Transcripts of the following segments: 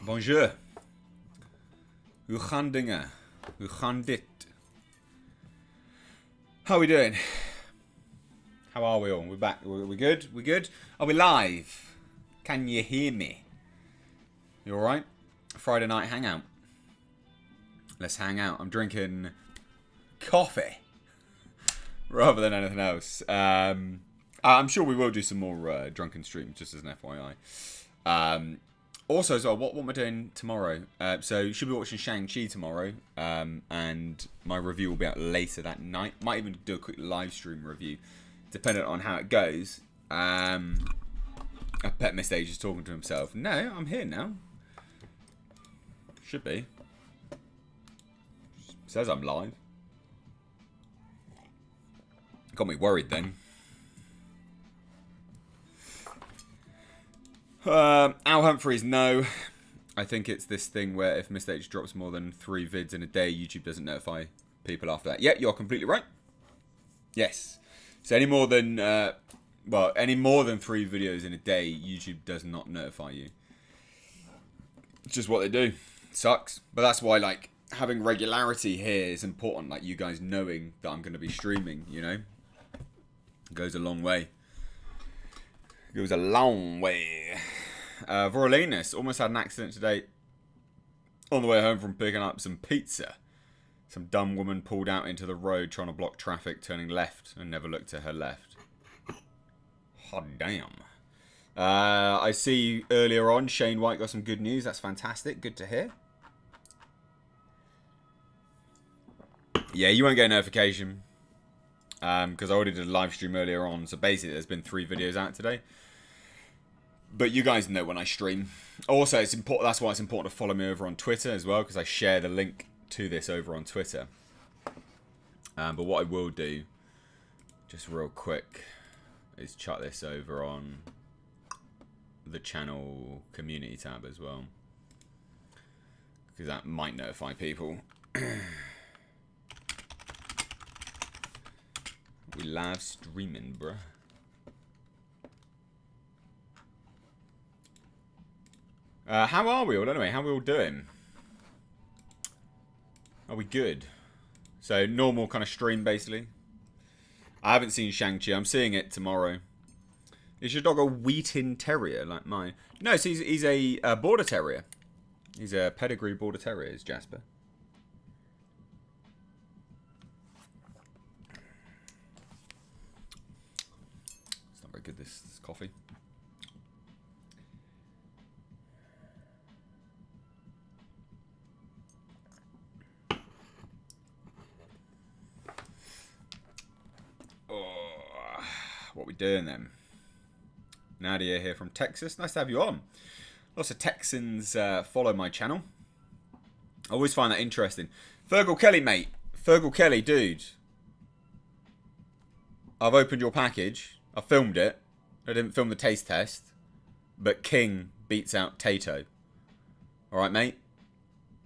Bonjour. Hoe gaan dingen? Hoe gaan dit? How are we doing? How are we all? We're back. We good? We good? Are we live? Can you hear me? You alright? Friday night hangout. Let's hang out. I'm drinking coffee rather than anything else. I'm sure we will do some more drunken streams, just as an FYI. Also, as well, what am I doing tomorrow? So, should be watching Shang-Chi tomorrow, and my review will be out later that night. Might even do a quick live stream review, depending on how it goes. I bet Mr. H is talking to himself. No, I'm here now. Should be. Says I'm live. Got me worried then. Al Humphreys, no. I think it's this thing where if Mr. H drops more than 3 vids in a day, YouTube doesn't notify people after that. Yeah, you're completely right. Yes. So any more than 3 videos in a day, YouTube does not notify you. It's just what they do. Sucks. But that's why, like, having regularity here is important. Like, you guys knowing that I'm going to be streaming, you know? It goes a long way. It goes a long way. Vorolinus almost had an accident today on the way home from picking up some pizza. Some dumb woman pulled out into the road trying to block traffic, turning left and never looked to her left. Hot damn. I see earlier on Shane White got some good news. That's fantastic. Good to hear. Yeah, you won't get a notification because I already did a live stream earlier on. So basically there's been 3 videos out today. But you guys know when I stream. Also, it's important. That's why it's important to follow me over on Twitter as well, because I share the link to this over on Twitter. But what I will do, just real quick, is chuck this over on the channel community tab as well, because that might notify people. We live streaming, bruh. How are we all anyway? How are we all doing? Are we good? So, normal kind of stream, basically. I haven't seen Shang-Chi. I'm seeing it tomorrow. Is your dog a Wheaten Terrier like mine? No, so he's a Border Terrier. He's a pedigree Border Terrier, is Jasper. It's not very good, this coffee. What we doing then? Nadia here from Texas. Nice to have you on. Lots of Texans follow my channel. I always find that interesting. Fergal Kelly, mate. Fergal Kelly, dude. I've opened your package. I filmed it. I didn't film the taste test. But King beats out Tato. Alright, mate?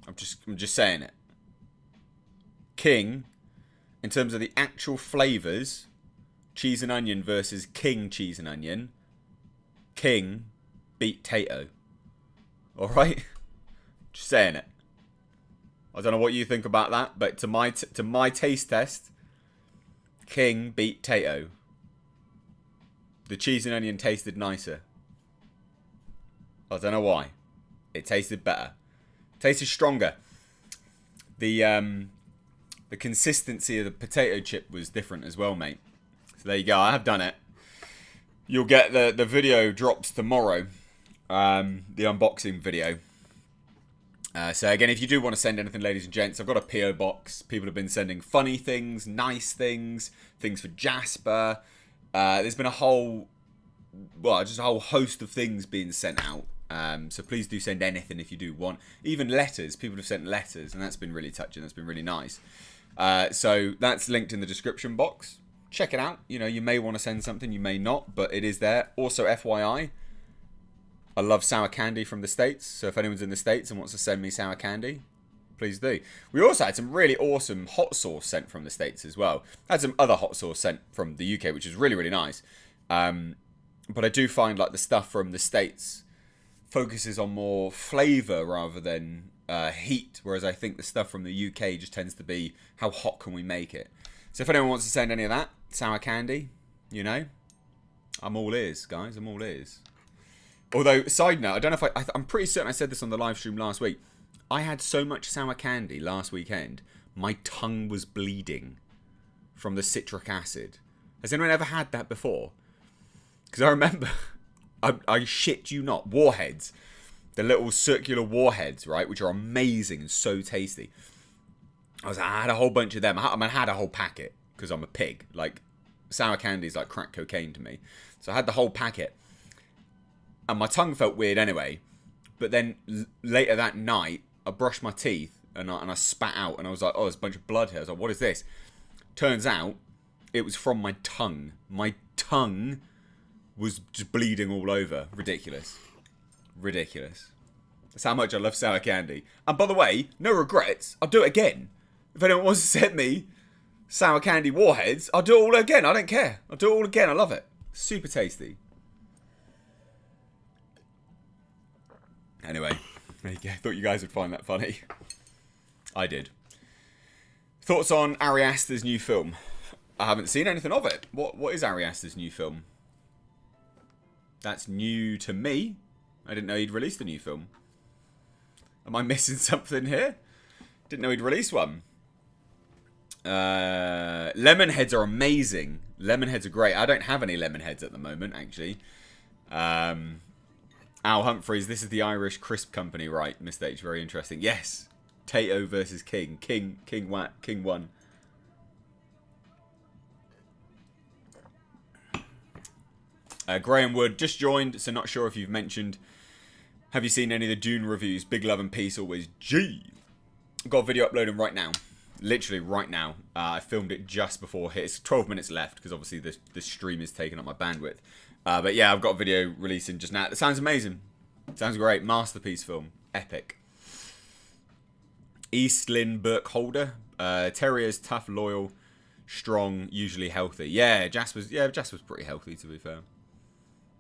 I'm just saying it. King, in terms of the actual flavours, cheese and onion versus King cheese and onion, King beat Tato. Alright? Just saying it. I don't know what you think about that, but to my taste test, King beat Tato. The cheese and onion tasted nicer. I don't know why. It tasted better. Tasted stronger. The consistency of the potato chip was different as well, mate. So there you go. I have done it. You'll get the video drops tomorrow. The unboxing video. So again, if you do want to send anything, ladies and gents, I've got a PO box. People have been sending funny things, nice things, things for Jasper. There's been just a whole host of things being sent out. So please do send anything if you do want. Even letters. People have sent letters, and that's been really touching. That's been really nice. So that's linked in the description box. Check it out. You know, you may want to send something, you may not, but it is there. Also, FYI, I love sour candy from the States. So if anyone's in the States and wants to send me sour candy, please do. We also had some really awesome hot sauce sent from the States as well. Had some other hot sauce sent from the UK, which is really, really nice. But I do find like the stuff from the States focuses on more flavour rather than heat, whereas I think the stuff from the UK just tends to be how hot can we make it. So if anyone wants to send any of that, sour candy, you know, I'm all ears, guys. I'm all ears. Although, side note, I don't know if I'm pretty certain I said this on the live stream last week. I had so much sour candy last weekend, my tongue was bleeding from the citric acid. Has anyone ever had that before? Because I remember, I shit you not, warheads. The little circular warheads, right, which are amazing and so tasty. I had a whole bunch of them. I had a whole packet because I'm a pig. Like, sour candy is like crack cocaine to me. So I had the whole packet. And my tongue felt weird anyway. But then later that night, I brushed my teeth and I spat out. And I was like, oh, there's a bunch of blood here. I was like, what is this? Turns out, it was from my tongue. My tongue was just bleeding all over. Ridiculous. Ridiculous. That's how much I love sour candy. And by the way, no regrets. I'll do it again. If anyone wants to send me sour candy warheads, I'll do it all again. I don't care. I'll do it all again. I love it. Super tasty. Anyway, there you go. Thought you guys would find that funny. I did. Thoughts on Ari Aster's new film? I haven't seen anything of it. What is Ari Aster's new film? That's new to me. I didn't know he'd released a new film. Am I missing something here? Didn't know he'd released one. Lemon heads are amazing. Lemon heads are great. I don't have any lemon heads at the moment, actually. Al Humphreys, this is the Irish crisp company, right? Mr. H, very interesting. Yes. Tato versus King. King won. Graham Wood just joined, so not sure if you've mentioned. Have you seen any of the Dune reviews? Big love and peace always. G. Got a video uploading right now. Literally right now. I filmed it just before here. It's 12 minutes left because obviously this stream is taking up my bandwidth. But yeah, I've got a video releasing just now. It sounds amazing. Sounds great. Masterpiece film. Epic. Eastlyn Burkholder. Terriers, tough, loyal, strong, usually healthy. Yeah, Jasper's pretty healthy, to be fair.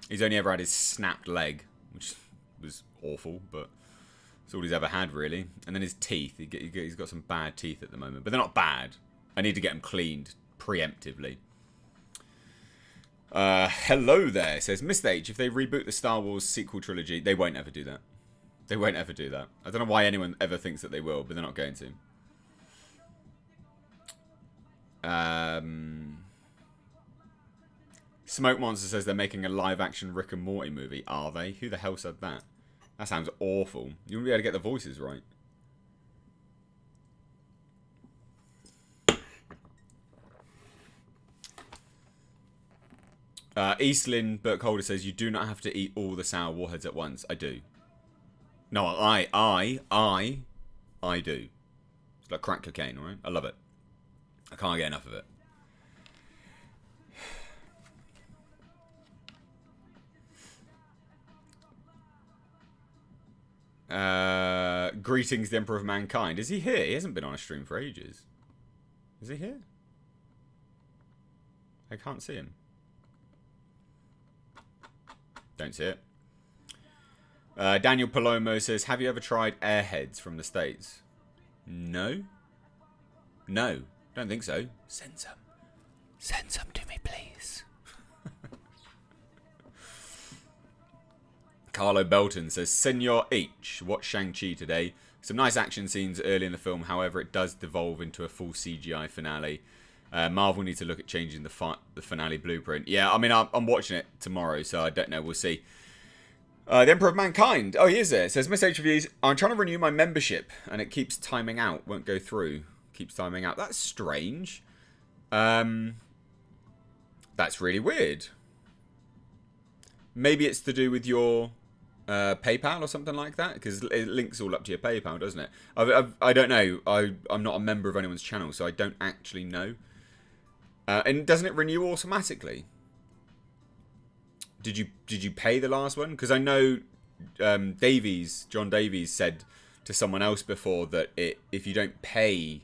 He's only ever had his snapped leg, which was awful, but it's all he's ever had, really. And then his teeth. He's got some bad teeth at the moment, but they're not bad. I need to get them cleaned preemptively. Hello there, says Mr. H. If they reboot the Star Wars sequel trilogy, they won't ever do that. They won't ever do that. I don't know why anyone ever thinks that they will, but they're not going to. Smoke Monster says they're making a live-action Rick and Morty movie. Are they? Who the hell said that? That sounds awful. You wouldn't be able to get the voices right. Eastlyn Burkholder says you do not have to eat all the sour warheads at once. I do. No, I do. It's like crack cocaine, alright? I love it. I can't get enough of it. Greetings, the Emperor of Mankind. Is he here? He hasn't been on a stream for ages. Is he here? I can't see him. Don't see it. Daniel Palomo says, have you ever tried Airheads from the States? No. No. Don't think so. Send some. Send some to me, please. Carlo Belton says, Senor H, watch Shang-Chi today. Some nice action scenes early in the film. However, it does devolve into a full CGI finale. Marvel needs to look at changing the finale blueprint. Yeah, I mean, I'm watching it tomorrow, so I don't know. We'll see. The Emperor of Mankind. Oh, he is there. It says, Miss H Reviews, I'm trying to renew my membership, and it keeps timing out. Won't go through. Keeps timing out. That's strange. That's really weird. Maybe it's to do with your PayPal or something like that, because it links all up to your PayPal, doesn't it? I don't know. I'm not a member of anyone's channel, so I don't actually know. And doesn't it renew automatically? Did you pay the last one? Because I know John Davies said to someone else before that if you don't pay,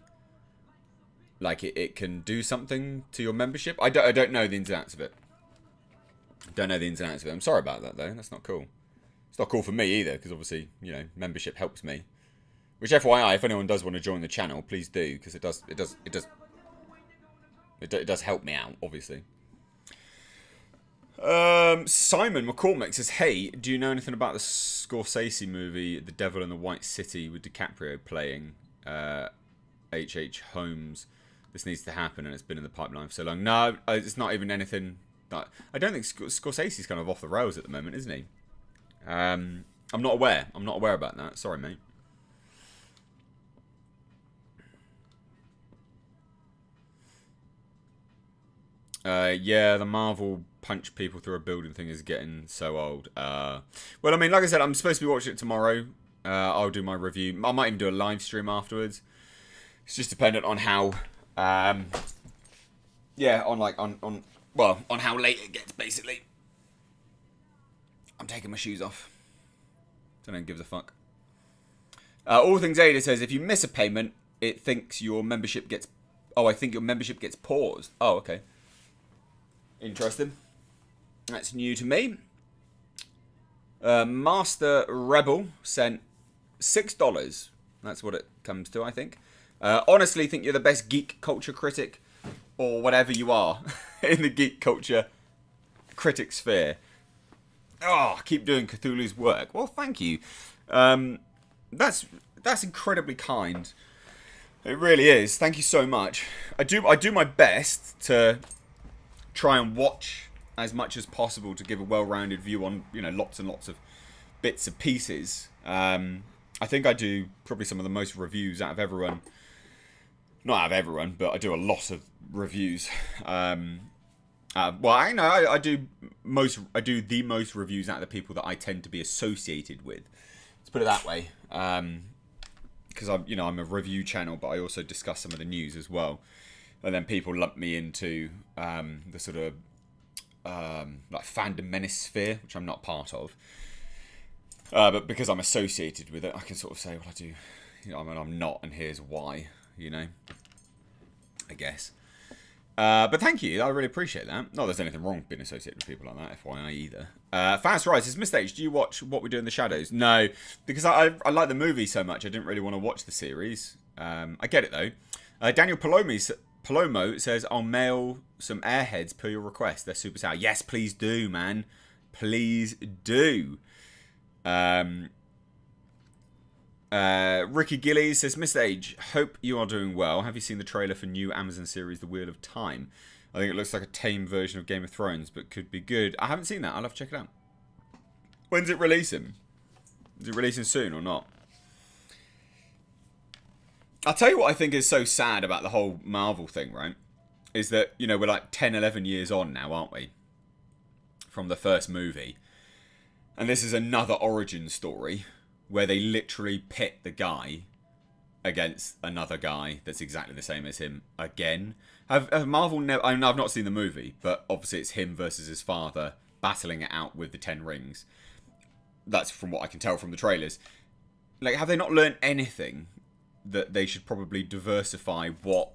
like it can do something to your membership. I don't know the ins and outs of it. Don't know the ins and outs of it. I'm sorry about that though. That's not cool. It's not cool for me either, because obviously, you know, membership helps me. Which, FYI, if anyone does want to join the channel, please do, because it does help me out, obviously. Simon McCormick says, hey, do you know anything about the Scorsese movie The Devil in the White City with DiCaprio playing H.H. Holmes? This needs to happen and it's been in the pipeline for so long. No, it's not even anything that... I don't think Scorsese's kind of off the rails at the moment, isn't he? I'm not aware. I'm not aware about that. Sorry, mate. Yeah, the Marvel punch people through a building thing is getting so old. Well, I mean, like I said, I'm supposed to be watching it tomorrow. I'll do my review. I might even do a live stream afterwards. It's just dependent on how, yeah, on how late it gets, basically. I'm taking my shoes off. I don't give a fuck. All Things Ada says, if you miss a payment, it thinks your membership gets... Oh, I think your membership gets paused. Oh, okay. Interesting. That's new to me. Master Rebel sent $6. That's what it comes to, I think. Honestly, think you're the best geek culture critic, or whatever you are, in the geek culture critic sphere. Oh, keep doing Cthulhu's work. Well, thank you. That's incredibly kind. It really is. Thank you so much. I do my best to try and watch as much as possible to give a well-rounded view on, you know, lots and lots of bits and pieces. I think I do probably some of the most reviews out of everyone. Not out of everyone, but I do a lot of reviews. Well, I know I do the most reviews out of the people that I tend to be associated with. Let's put it that way. Because I'm a review channel, but I also discuss some of the news as well. And then people lump me into the sort of like fandom manosphere, which I'm not part of. But because I'm associated with it, I can sort of say, well, I do. You know, I mean, I'm not, and here's why. You know, I guess. But thank you. I really appreciate that. Not that there's anything wrong with being associated with people like that, FYI, either. Fast Rise says, Mr. H, do you watch What We Do in the Shadows? No, because I like the movie so much, I didn't really want to watch the series. I get it, though. Daniel Palomo says, I'll mail some Airheads per your request. They're super sour. Yes, please do, man. Please do. Ricky Gillies says, Mr. H, hope you are doing well. Have you seen the trailer for new Amazon series, The Wheel of Time? I think it looks like a tame version of Game of Thrones, but could be good. I haven't seen that. I'll have to check it out. When's it releasing? Is it releasing soon or not? I'll tell you what I think is so sad about the whole Marvel thing, right? Is that, you know, we're like 10, 11 years on now, aren't we? From the first movie. And this is another origin story where they literally pit the guy against another guy that's exactly the same as him again. Have Marvel never... I mean, I've not seen the movie, but obviously it's him versus his father battling it out with the 10 rings. That's from what I can tell from the trailers. Like, have they not learned anything that they should probably diversify what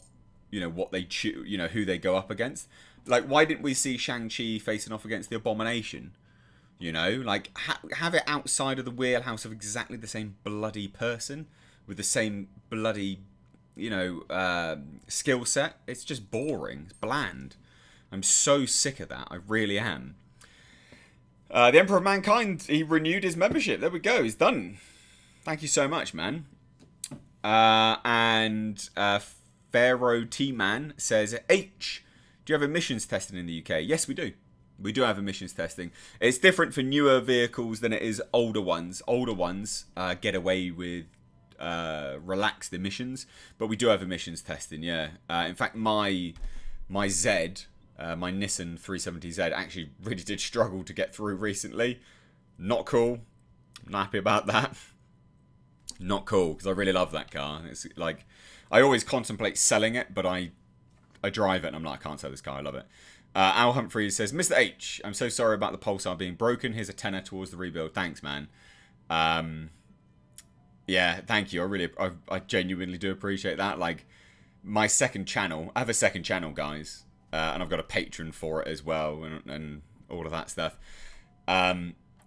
they choose, you know, who they go up against? Like, why didn't we see Shang-Chi facing off against the Abomination? You know, like, have it outside of the wheelhouse of exactly the same bloody person with the same bloody, you know, skill set. It's just boring. It's bland. I'm so sick of that. I really am. The Emperor of Mankind, he renewed his membership. There we go. He's done. Thank you so much, man. And Pharaoh T-Man says, H, do you have emissions testing in the UK? Yes, we do. We do have emissions testing. It's different for newer vehicles than it is older ones. Older ones get away with relaxed emissions, but we do have emissions testing, yeah. In fact, my Z, my Nissan 370Z actually really did struggle to get through recently. Not cool. Not happy about that. Not cool, because I really love that car. It's like, I always contemplate selling it, but I drive it and I'm like, I can't sell this car, I love it. Al Humphreys says, Mr. H, I'm so sorry about the pulsar being broken. Here's a tenner towards the rebuild. Thanks, man. Yeah, thank you. I genuinely do appreciate that. Like, my second channel, I have a second channel, guys, and I've got a Patreon for it as well, and all of that stuff.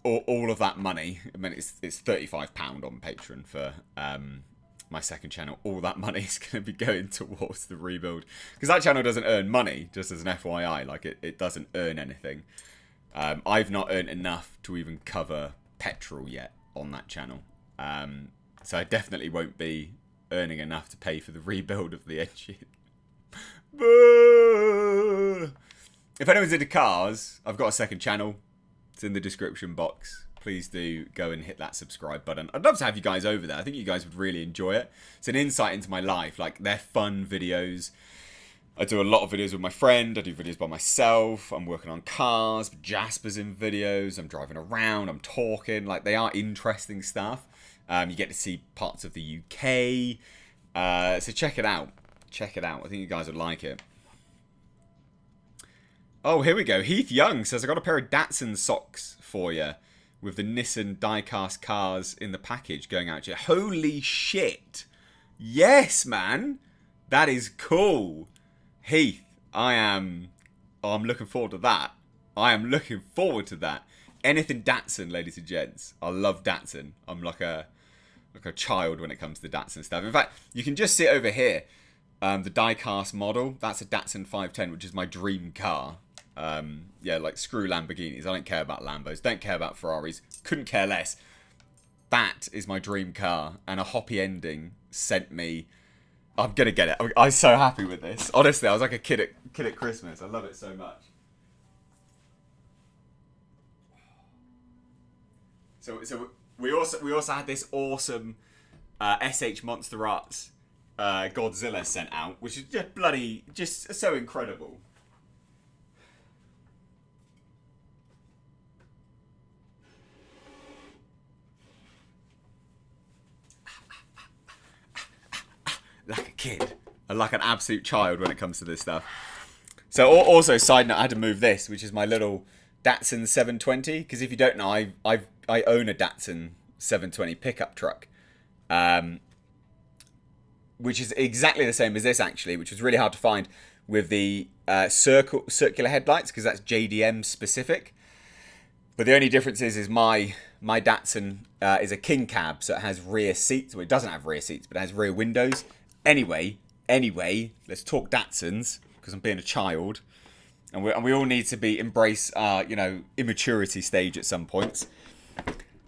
all of that money, I mean, it's £35 on Patreon for my second channel. All that money is going to be going towards the rebuild. Because that channel doesn't earn money, just as an FYI. Like, it doesn't earn anything. I've not earned enough to even cover petrol yet on that channel. So I definitely won't be earning enough to pay for the rebuild of the engine. If anyone's into cars, I've got a second channel. It's in the description box. Please do go and hit that subscribe button. I'd love to have you guys over there. I think you guys would really enjoy it. It's an insight into my life. Like, they're fun videos. I do a lot of videos with my friend. I do videos by myself. I'm working on cars. Jasper's in videos. I'm driving around. I'm talking. Like, they are interesting stuff. You get to see parts of the UK. So check it out. Check it out. I think you guys would like it. Oh, here we go. Heath Young says, I got a pair of Datsun socks for you with the Nissan diecast cars in the package going out to you. Holy shit. Yes, man. That is cool. Heath, I'm looking forward to that. I am looking forward to that. Anything Datsun, ladies and gents. I love Datsun. I'm like a child when it comes to Datsun stuff. In fact, you can just see it over here. The diecast model. That's a Datsun 510, which is my dream car. Yeah, like, screw Lamborghinis. I don't care about Lambos. Don't care about Ferraris. Couldn't care less. That is my dream car. And a Hoppy Ending sent me... I'm going to get it. I'm so happy with this. Honestly, I was like a kid at Christmas. I love it so much. So we also had this awesome SH Monster Arts Godzilla sent out, which is just bloody... just so incredible. Like a kid. Like an absolute child when it comes to this stuff. So also, side note, I had to move this, which is my little Datsun 720. Because if you don't know, I own a Datsun 720 pickup truck. Which is exactly the same as this, actually. Which was really hard to find with the circular headlights. Because that's JDM specific. But the only difference is my Datsun is a king cab. So it has rear seats. Well, it doesn't have rear seats, but it has rear windows. Anyway, let's talk Datsuns, because I'm being a child, and we all need to embrace our, immaturity stage at some points.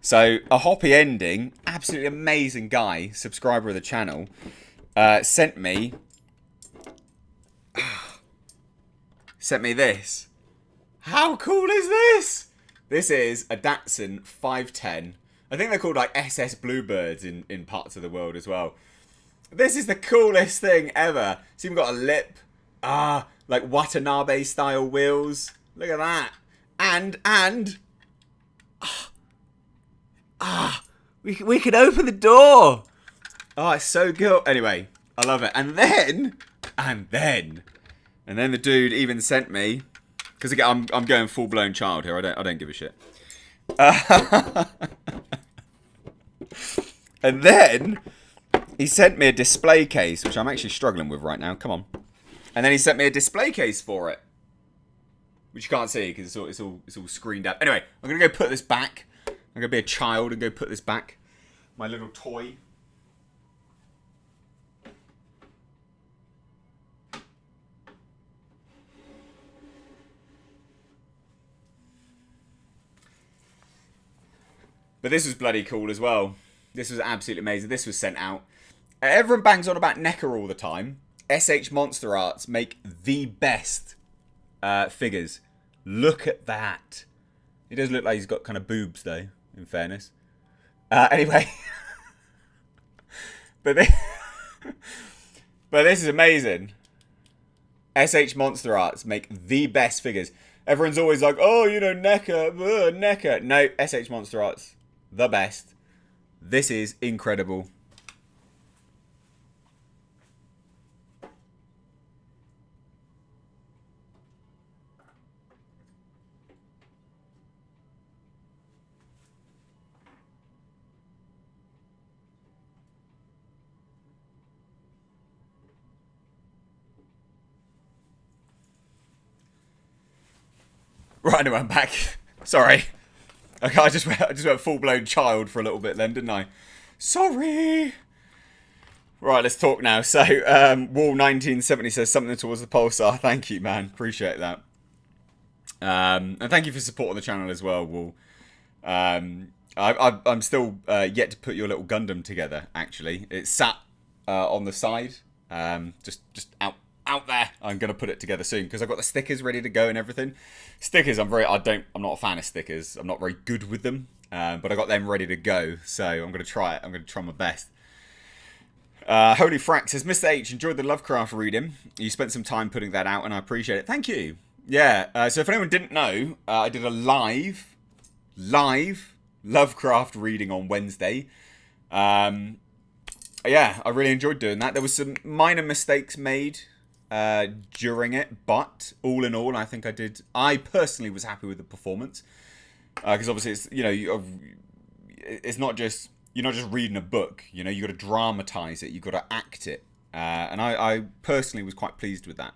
So a Hoppy Ending, absolutely amazing guy, subscriber of the channel, sent me this. How cool is this? This is a Datsun 510. I think they're called like SS Bluebirds in parts of the world as well. This is the coolest thing ever. It's even got a lip. Like Watanabe style wheels. Look at that. And we can open the door. Oh, it's so cool. Anyway, I love it. And then the dude even sent me, because again, I'm going full blown child here. I don't give a shit. And then he sent me a display case, which I'm actually struggling with right now. Come on. And then he sent me a display case for it, which you can't see because it's all screened out. Anyway, I'm gonna go put this back. I'm gonna be a child and go put this back. My little toy. But this was bloody cool as well. This was absolutely amazing. This was sent out. Everyone bangs on about NECA all the time. SH Monster Arts make the best figures. Look at that. He does look like he's got kind of boobs, though, in fairness. Anyway. but this is amazing. SH Monster Arts make the best figures. Everyone's always like, oh, NECA, NECA. No, SH Monster Arts, the best. This is incredible. Right, anyway, I'm back. Sorry. Okay, I just went full-blown child for a little bit then, didn't I? Sorry. Right, let's talk now. So, Wall1970 says something towards the pulsar. Thank you, man. Appreciate that. And thank you for supporting the channel as well, Wall. I'm still yet to put your little Gundam together, actually. It's sat on the side, just out there. I'm going to put it together soon because I've got the stickers ready to go and everything. Stickers, I'm not a fan of stickers. I'm not very good with them, but I got them ready to go. So I'm going to try it. I'm going to try my best. Holy Frack says, Mr. H, enjoyed the Lovecraft reading. You spent some time putting that out and I appreciate it. Thank you. Yeah, so if anyone didn't know, I did a live Lovecraft reading on Wednesday. Yeah, I really enjoyed doing that. There was some minor mistakes made during it, but all in all, I think I personally was happy with the performance. Because obviously it's, it's not just, you're not just reading a book, you got to dramatize it, you've got to act it. And I personally was quite pleased with that.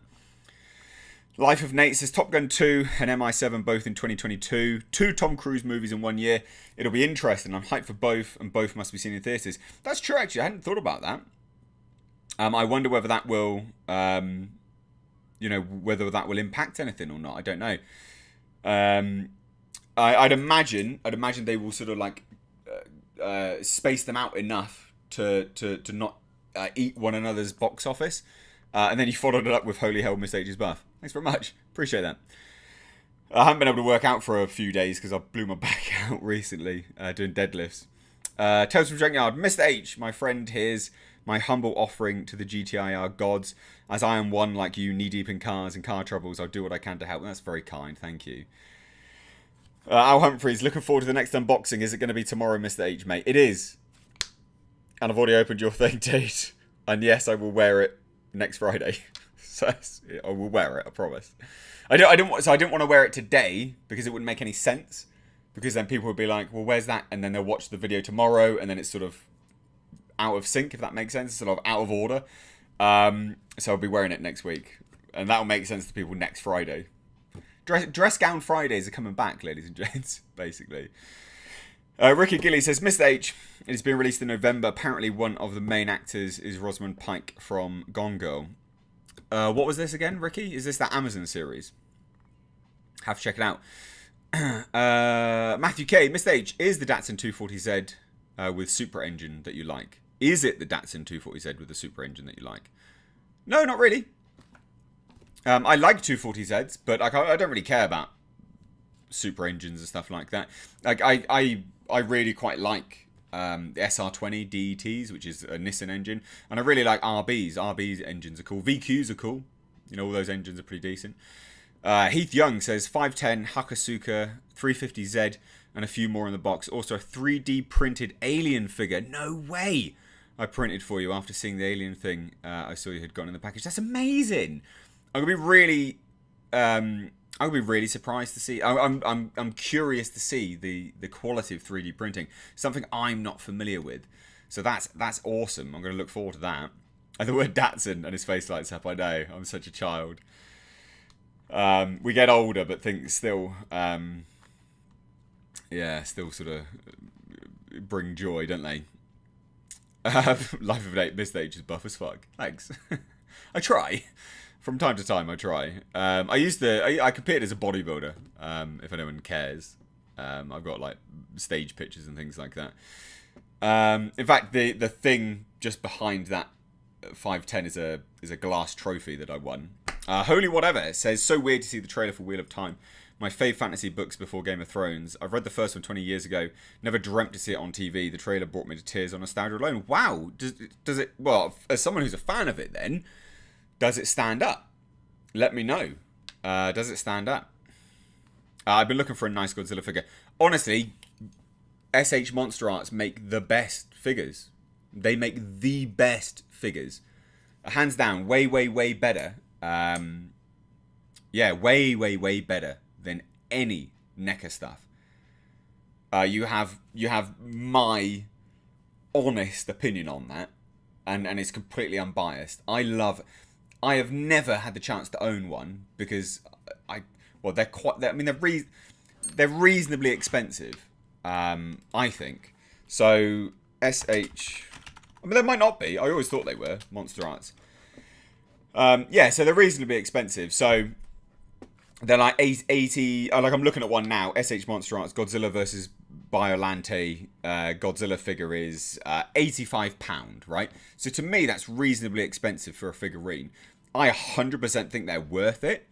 Life of Nate says Top Gun 2 and MI7 both in 2022. 2 Tom Cruise movies in 1 year. It'll be interesting. I'm hyped for both, and both must be seen in theatres. That's true, actually. I hadn't thought about that. I wonder whether that will, whether that will impact anything or not. I don't know. I'd imagine they will sort of like space them out enough to not eat one another's box office. And then you followed it up with Holy Hell, Miss H's Buff. Thanks very much. Appreciate that. I haven't been able to work out for a few days because I blew my back out recently doing deadlifts. Tales from Junkyard. Mr. H, my friend, here's my humble offering to the GTIR gods. As I am one like you, knee-deep in cars and car troubles, I'll do what I can to help. That's very kind. Thank you. Al Humphreys, looking forward to the next unboxing. Is it going to be tomorrow, Mr. H, mate? It is. And I've already opened your thing, Tate. And yes, I will wear it next Friday. So I will wear it, I promise. I didn't want to wear it today because it wouldn't make any sense. Because then people would be like, well, where's that? And then they'll watch the video tomorrow and then it's sort of out of sync, if that makes sense. Sort of out of order. So I'll be wearing it next week. And that'll make sense to people next Friday. Dress gown Fridays are coming back, ladies and gents, basically. Ricky Gilly says, Mr. H, it has been released in November. Apparently one of the main actors is Rosamund Pike from Gone Girl. What was this again, Ricky? Is this that Amazon series? Have to check it out. Matthew K, Mr. H, is the Datsun 240Z with super engine that you like? Is it the Datsun 240Z with the super engine that you like? No, not really. I like 240Zs, but I don't really care about super engines and stuff like that. Like I really quite like the SR20 DETs, which is a Nissan engine, and I really like RBs. RBs engines are cool. VQs are cool. All those engines are pretty decent. Heath Young says 510 Hakosuka 350Z and a few more in the box. Also a 3D printed alien figure. No way! I printed for you after seeing the alien thing I saw you had gotten in the package. That's amazing. I'm gonna be really surprised to see. I'm curious to see the quality of 3D printing. Something I'm not familiar with. So that's awesome. I'm gonna look forward to that. And the word Datsun and his face lights up. I know. I'm such a child. We get older, but things still, still sort of bring joy, don't they? Life of an 8 Mr. H is buff as fuck. Thanks. I try. From time to time, I try. I competed as a bodybuilder, if anyone cares. I've got, like, stage pictures and things like that. In fact, the thing just behind that 510 is a glass trophy that I won. Holy Whatever, it says, so weird to see the trailer for Wheel of Time. My fave fantasy books before Game of Thrones. I've read the first one 20 years ago. Never dreamt to see it on TV. The trailer brought me to tears on nostalgia alone. Wow. Does it... Well, as someone who's a fan of it then, does it stand up? Let me know. Does it stand up? I've been looking for a nice Godzilla figure. Honestly, SH Monster Arts make the best figures. They make the best figures. Hands down, way, way, way better. Yeah, way, way, way better than any NECA stuff. You have my honest opinion on that, and it's completely unbiased. I have never had the chance to own one because they're reasonably expensive. I think. So, SH... I mean, there might not be. I always thought they were. Monster Arts. Yeah, so they're reasonably expensive. So, they're like 80... like, I'm looking at one now. SH Monster Arts, Godzilla versus Biolante. Godzilla figure is £85, right? So, to me, that's reasonably expensive for a figurine. I 100% think they're worth it.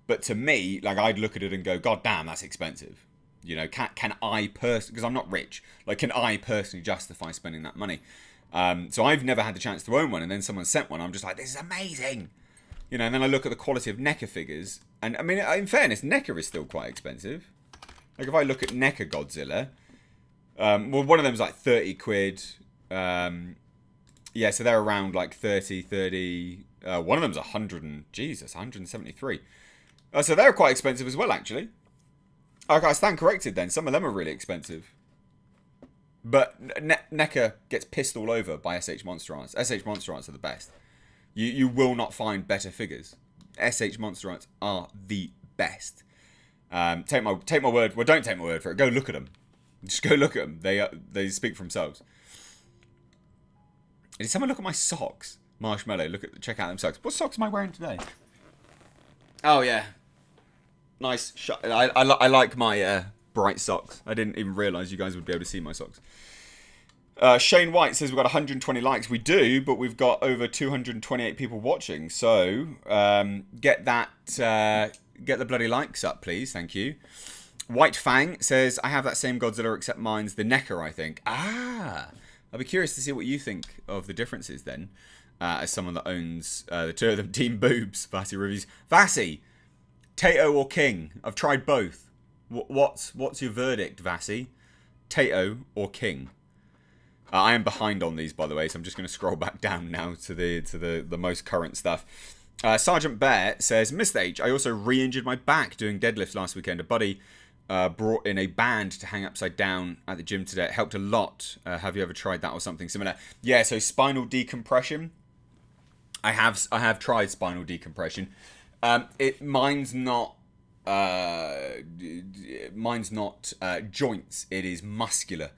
But to me, like, I'd look at it and go, God damn, that's expensive. You know, can I personally... Because I'm not rich. Like, can I personally justify spending that money? So I've never had the chance to own one. And then someone sent one. I'm just like, this is amazing. You know, and then I look at the quality of NECA figures. And, I mean, in fairness, NECA is still quite expensive. Like, if I look at NECA Godzilla... well, one of them's like 30 quid. Yeah, so they're around like 30... one of them's 173. So they're quite expensive as well, actually. Okay, I stand corrected then. Some of them are really expensive. But NECA gets pissed all over by SH Monster Arts. SH Monster Arts are the best. You will not find better figures. SH Monster Arts are the best. Take my word. Well, don't take my word for it. Go look at them. Just go look at them. They speak for themselves. Did someone look at my socks? Marshmallow, check out them socks. What socks am I wearing today? Oh yeah, nice. I like my bright socks. I didn't even realise you guys would be able to see my socks. Shane White says we've got 120 likes. We do, but we've got over 228 people watching. So get the bloody likes up, please. Thank you. White Fang says I have that same Godzilla except mine's the NECA, I think. Ah, I'll be curious to see what you think of the differences then. As someone that owns the two of them, Team Boobs, Vassy Reviews. Vassy, Tato or King? I've tried both. What's your verdict, Vassy? Tato or King? I am behind on these, by the way, so I'm just going to scroll back down now to the most current stuff. Sergeant Bear says, Mr. H, I also re-injured my back doing deadlifts last weekend. A buddy brought in a band to hang upside down at the gym today. It helped a lot. Have you ever tried that or something similar? Yeah, so spinal decompression. I have tried spinal decompression. Mine's not joints. It is muscular.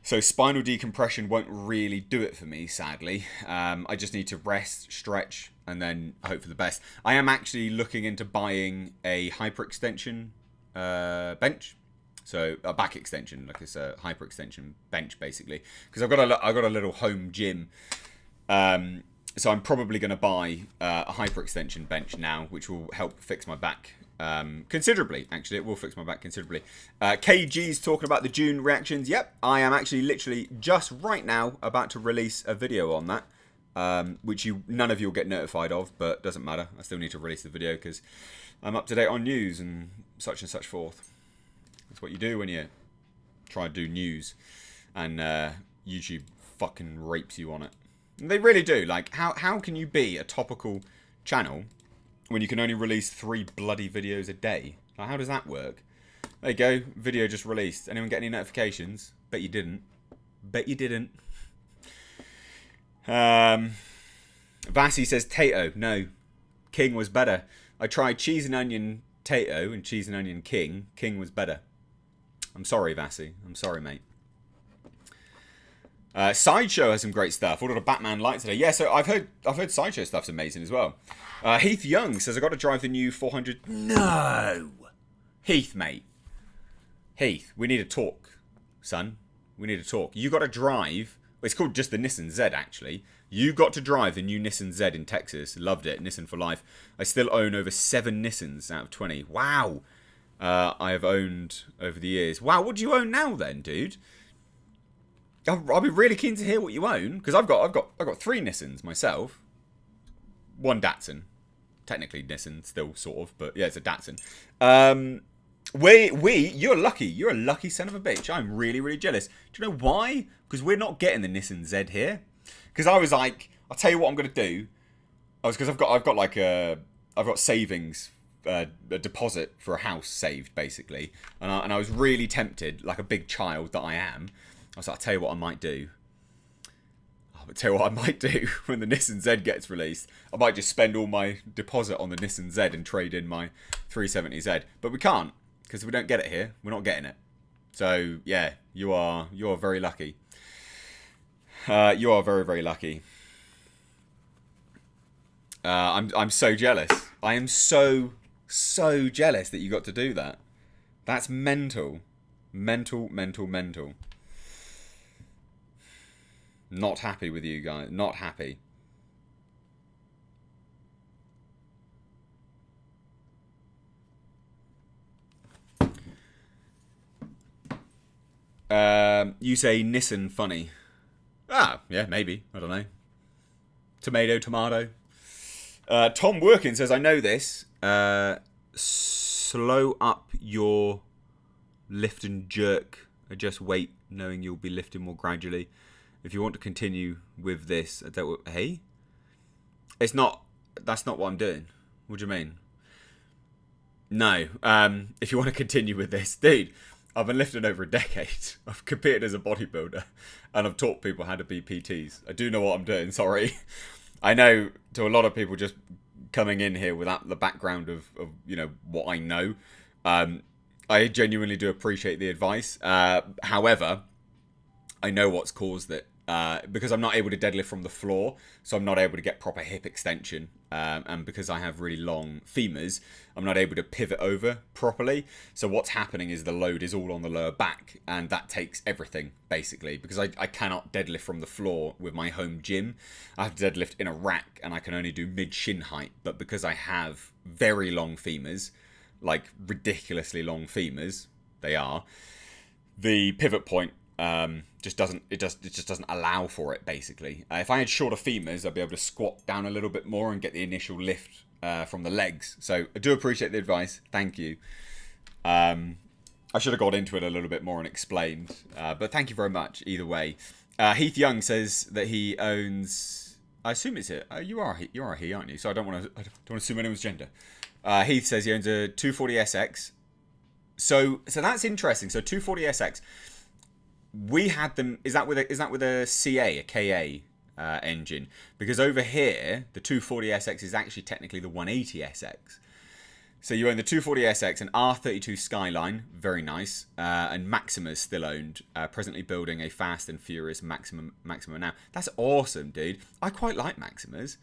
So spinal decompression won't really do it for me, sadly. I just need to rest, stretch, and then hope for the best. I am actually looking into buying a hyperextension bench. So a back extension, like it's a hyperextension bench, basically. Because I've got a little home gym. So I'm probably going to buy a hyperextension bench now, which will help fix my back considerably. Actually, it will fix my back considerably. KG's talking about the June reactions. Yep, I am actually literally just right now about to release a video on that, which none of you will get notified of, but doesn't matter. I still need to release the video because I'm up to date on news and such forth. That's what you do when you try to do news, and YouTube fucking rapes you on it. They really do. Like, how can you be a topical channel when you can only release 3 bloody videos a day? Like, how does that work? There you go. Video just released. Anyone get any notifications? Bet you didn't. Bet you didn't. Vassy says Tato. No. King was better. I tried cheese and onion Tato and cheese and onion King. King was better. I'm sorry, Vassy. I'm sorry, mate. Sideshow has some great stuff. Ordered a Batman light today. Yeah, so I've heard Sideshow stuff's amazing as well. Heath Young says I got to drive the new 400. No, Heath, mate. Heath, we need to talk, son. We need to talk. You got to drive. Well, it's called just the Nissan Z, actually. You got to drive the new Nissan Z in Texas. Loved it. Nissan for life. I still own over 7 Nissans out of 20. Wow. I have owned over the years. Wow, what do you own now then, dude? I'll be really keen to hear what you own, because I've got 3 Nissans myself. 1 Datsun, technically Nissan still sort of, but yeah, it's a Datsun. You're lucky. You're a lucky son of a bitch. I'm really jealous. Do you know why? Because we're not getting the Nissan Z here. Because I was like, I'll tell you what I'm gonna do. Because I've got savings, a deposit for a house saved basically, and I was really tempted, like a big child that I am. I was like, I'll tell you what I might do. When the Nissan Z gets released. I might just spend all my deposit on the Nissan Z and trade in my 370Z. But we can't, because if we don't get it here, we're not getting it. So, yeah, You are very lucky. You are very, very lucky. I'm so jealous. I am so jealous that you got to do that. That's mental. Mental. Not happy with you guys. Not happy. You say Nissan funny. Ah, yeah, maybe. I don't know. Tomato. Tom Workin says, I know this. Slow up your lift and jerk. Just wait, knowing you'll be lifting more gradually. If you want to continue with this, hey? It's not. That's not what I'm doing. What do you mean? No. If you want to continue with this, dude, I've been lifting over a decade. I've competed as a bodybuilder, and I've taught people how to be PTs. I do know what I'm doing. Sorry. I know to a lot of people just coming in here without the background of what I know. I genuinely do appreciate the advice. However, I know what's caused it. Because I'm not able to deadlift from the floor, so I'm not able to get proper hip extension. And because I have really long femurs, I'm not able to pivot over properly. So what's happening is the load is all on the lower back, and that takes everything, basically. Because I cannot deadlift from the floor with my home gym. I have to deadlift in a rack, and I can only do mid-shin height. But because I have very long femurs, like ridiculously long femurs, they are, the pivot point just doesn't allow for it, basically. If I had shorter femurs, I'd be able to squat down a little bit more and get the initial lift from the legs. So I do appreciate the advice. Thank you. I should have got into it a little bit more and explained, but thank you very much either way. Heath Young says that he owns, I assume it's it. You are a he, aren't you? So I don't want to assume anyone's gender. Heath says he owns a 240SX. So that's interesting. So 240SX. We had them. Is that with a CA, a KA engine? Because over here, the 240SX is actually technically the 180SX. So you own the 240SX and R32 Skyline, very nice, and Maxima's still owned. Presently building a Fast and Furious Maxima now. That's awesome, dude. I quite like Maximas.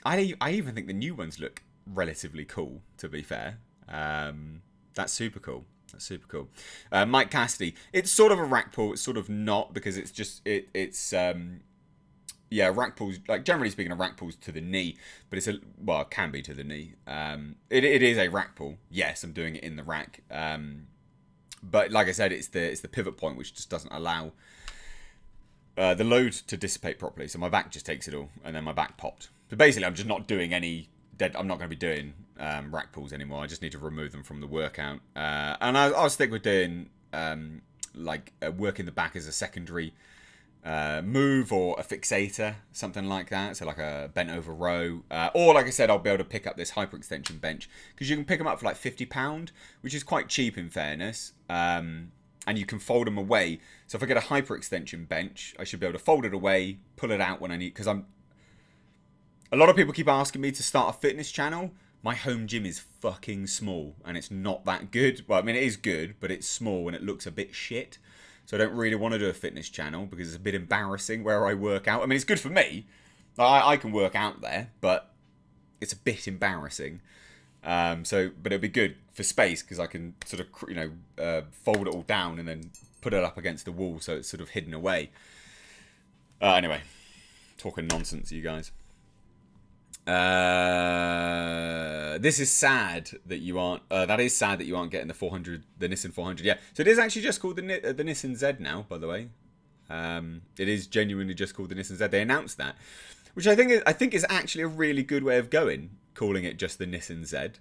I even think the new ones look relatively cool. To be fair, that's super cool. That's super cool. Mike Cassidy. It's sort of a rack pull. It's sort of not, because it's just it's rack pulls. Like, generally speaking, a rack pulls to the knee, but it can be to the knee. It is a rack pull. Yes, I'm doing it in the rack. But like I said, it's the pivot point which just doesn't allow the load to dissipate properly. So my back just takes it all, and then my back popped. So basically, I'm just not doing any. I'm not going to be doing rack pulls anymore. I just need to remove them from the workout. And I'll stick with doing working the back as a secondary move, or a fixator, something like that. So like a bent over row. Or like I said, I'll be able to pick up this hyperextension bench, because you can pick them up for like £50, which is quite cheap in fairness. And you can fold them away. So if I get a hyperextension bench, I should be able to fold it away, pull it out when I need, because a lot of people keep asking me to start a fitness channel. My home gym is fucking small, and it's not that good. Well, I mean, it is good, but it's small and it looks a bit shit. So I don't really want to do a fitness channel, because it's a bit embarrassing where I work out. I mean, it's good for me. I can work out there, but it's a bit embarrassing. But it'd be good for space, because I can sort of, fold it all down and then put it up against the wall so it's sort of hidden away. Anyway, talking nonsense, you guys. This is sad that you aren't. That is sad that you aren't getting the Nissan 400. Yeah, so it is actually just called the Nissan Z now. By the way, it is genuinely just called the Nissan Z. They announced that, which I think is actually a really good way of going, calling it just the Nissan Z.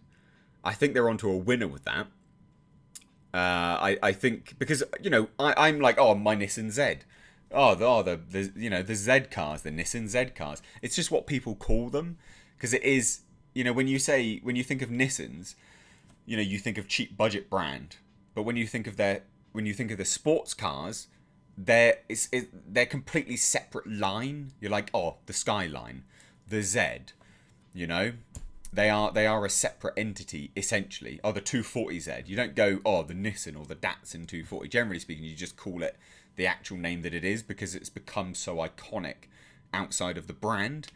I think they're onto a winner with that. I think, because I'm like, oh, my Nissan Z. The Z cars, the Nissan Z cars. It's just what people call them, because it is, when you think of Nissans, you think of cheap budget brand, but when you think of the sports cars, they're completely separate line. You're like, oh, the Skyline, the Z, they are a separate entity, essentially. Oh, the 240Z. You don't go, oh, the Nissan or the Datsun 240. Generally speaking, you just call it the actual name that it is because it's become so iconic outside of the brand,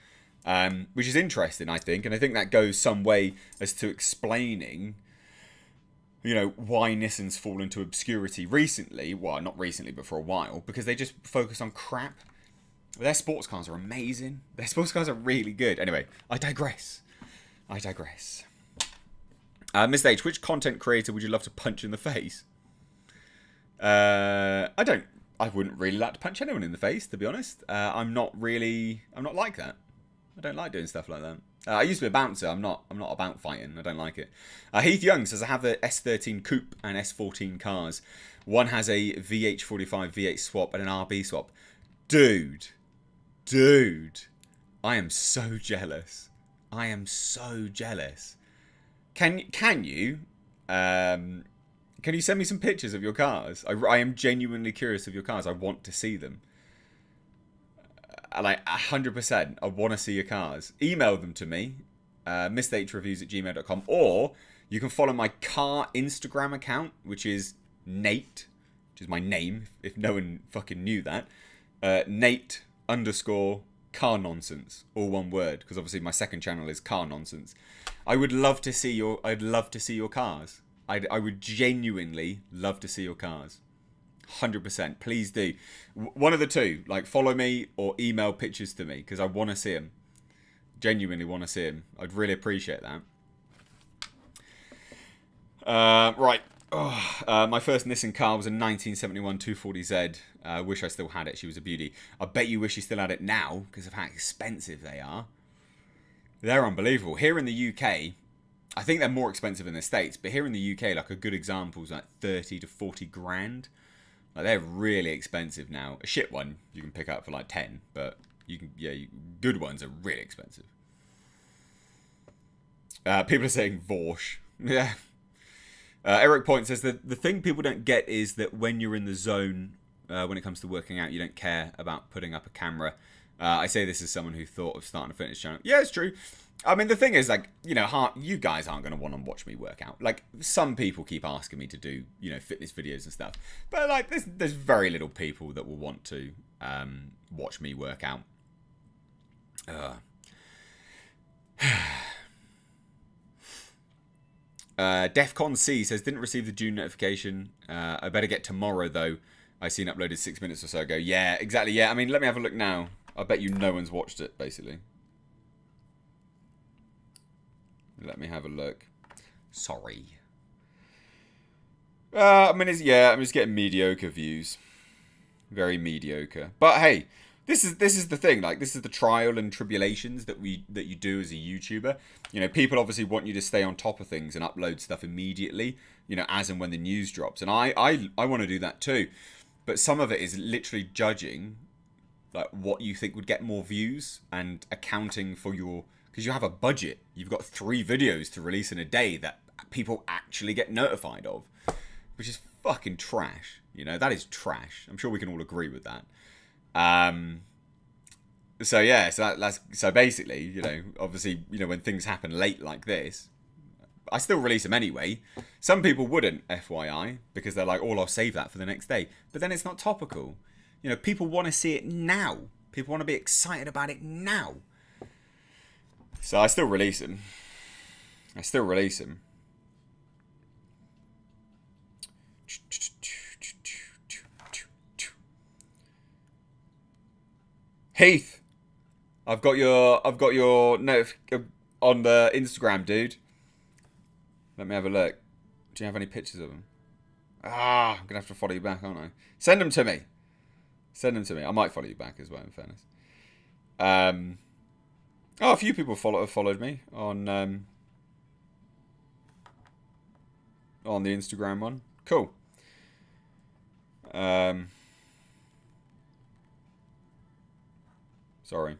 which is interesting, I think. And I think that goes some way as to explaining, why Nissan's fallen into obscurity recently. Well, not recently, but for a while, because they just focus on crap. Their sports cars are amazing. Their sports cars are really good. Anyway, I digress. Mr. H, which content creator would you love to punch in the face? I wouldn't really like to punch anyone in the face, to be honest. I'm not like that. I don't like doing stuff like that. I used to be a bouncer. I'm not about fighting. I don't like it. Heath Young says, I have the S13 Coupe and S14 cars. One has a VH45 V8 swap and an RB swap. Dude, I am so jealous. Can you send me some pictures of your cars? I am genuinely curious of your cars. I want to see them. Like 100%. I want to see your cars. Email them to me, mrhreviews@gmail.com, or you can follow my car Instagram account, which is Nate, which is my name, if no one fucking knew that. Nate_car nonsense, all one word, because obviously my second channel is car nonsense. I'd love to see your cars. I would genuinely love to see your cars. 100%. Please do. One of the two. Like, follow me or email pictures to me, because I want to see them. Genuinely want to see them. I'd really appreciate that. Right. My first Nissan car was a 1971 240Z. I wish I still had it. She was a beauty. I bet you wish you still had it now, because of how expensive they are. They're unbelievable. Here in the UK, I think they're more expensive in the States, but here in the UK, like, a good example is like 30 to 40 grand. Like, they're really expensive now. A shit one you can pick up for like 10, but good ones are really expensive. People are saying Vorsh. Yeah. Eric Point says that the thing people don't get is that when you're in the zone, when it comes to working out, you don't care about putting up a camera. I say this as someone who thought of starting a fitness channel. Yeah, it's true. I mean, the thing is, like, you guys aren't going to want to watch me work out. Like, some people keep asking me to do, fitness videos and stuff. But, like, there's very little people that will want to watch me work out. Defcon C says, didn't receive the June notification. I better get tomorrow, though. I seen uploaded 6 minutes or so ago. Yeah, exactly. Yeah, I mean, let me have a look now. I bet you no one's watched it, basically. Let me have a look. Sorry. I'm just getting mediocre views. Very mediocre. But hey, this is the thing. Like, this is the trial and tribulations that you do as a YouTuber. People obviously want you to stay on top of things and upload stuff immediately. As and when the news drops, and I want to do that too. But some of it is literally judging, like, what you think would get more views and accounting for your. Because you have a budget. You've got 3 videos to release in a day that people actually get notified of. Which is fucking trash. That is trash. I'm sure we can all agree with that. So basically, obviously, when things happen late like this, I still release them anyway. Some people wouldn't, FYI, because they're like, oh, I'll save that for the next day. But then it's not topical. People want to see it now. People want to be excited about it now. So I still release them. Heath, I've got your note on the Instagram, dude. Let me have a look. Do you have any pictures of them? I'm gonna have to follow you back, aren't I? Send them to me. I might follow you back as well, in fairness. A few people have followed me on the Instagram one. Cool. Sorry.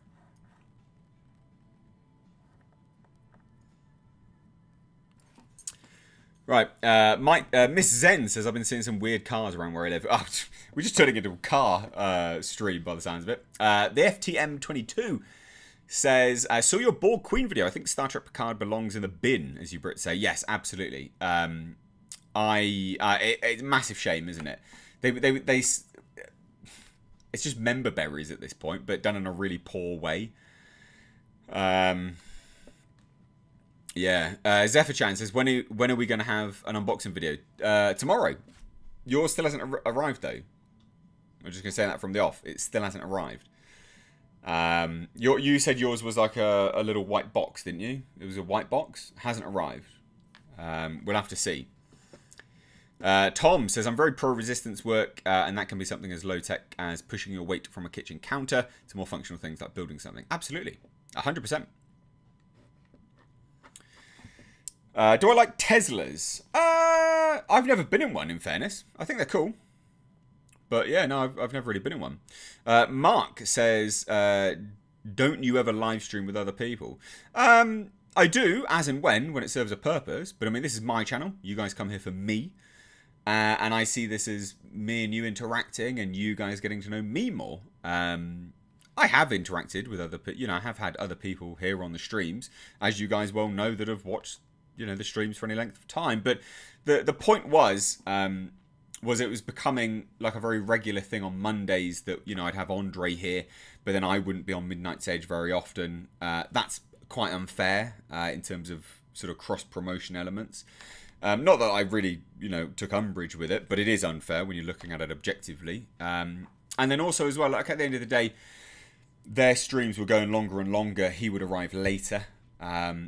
Right, Miss Zen says, I've been seeing some weird cars around where I live. Oh, we're just turning into a car stream by the sounds of it. The FTM22 says, I saw your Borg Queen video. I think Star Trek Picard belongs in the bin, as you Brits say. Yes, absolutely. It's a massive shame, isn't it? They it's just member berries at this point, but done in a really poor way. Yeah. Zephyr Chan says, when are we going to have an unboxing video? Tomorrow. Yours still hasn't arrived, though. I'm just going to say that from the off. It still hasn't arrived. You said yours was like a little white box, didn't you? It was a white box. Hasn't arrived. We'll have to see. Tom says, I'm very pro-resistance work, and that can be something as low-tech as pushing your weight from a kitchen counter to more functional things like building something. Absolutely. 100%. Do I like Teslas? I've never been in one, in fairness. I think they're cool. But yeah, no, I've never really been in one. Mark says, don't you ever live stream with other people? I do, as and when it serves a purpose. But I mean, this is my channel. You guys come here for me. And I see this as me and you interacting and you guys getting to know me more. I have interacted with other people. You know, I have had other people here on the streams, as you guys well know, that have watched, you know, the streams for any length of time. But the point was it was becoming like a very regular thing on Mondays that, you know, I'd have Andre here, but then I wouldn't be on Midnight's Edge very often. That's quite unfair in terms of sort of cross-promotion elements. Not that I really, you know, took umbrage with it, but it is unfair when you're looking at it objectively. And then also as well, like at the end of the day, their streams were going longer and longer. He would arrive later.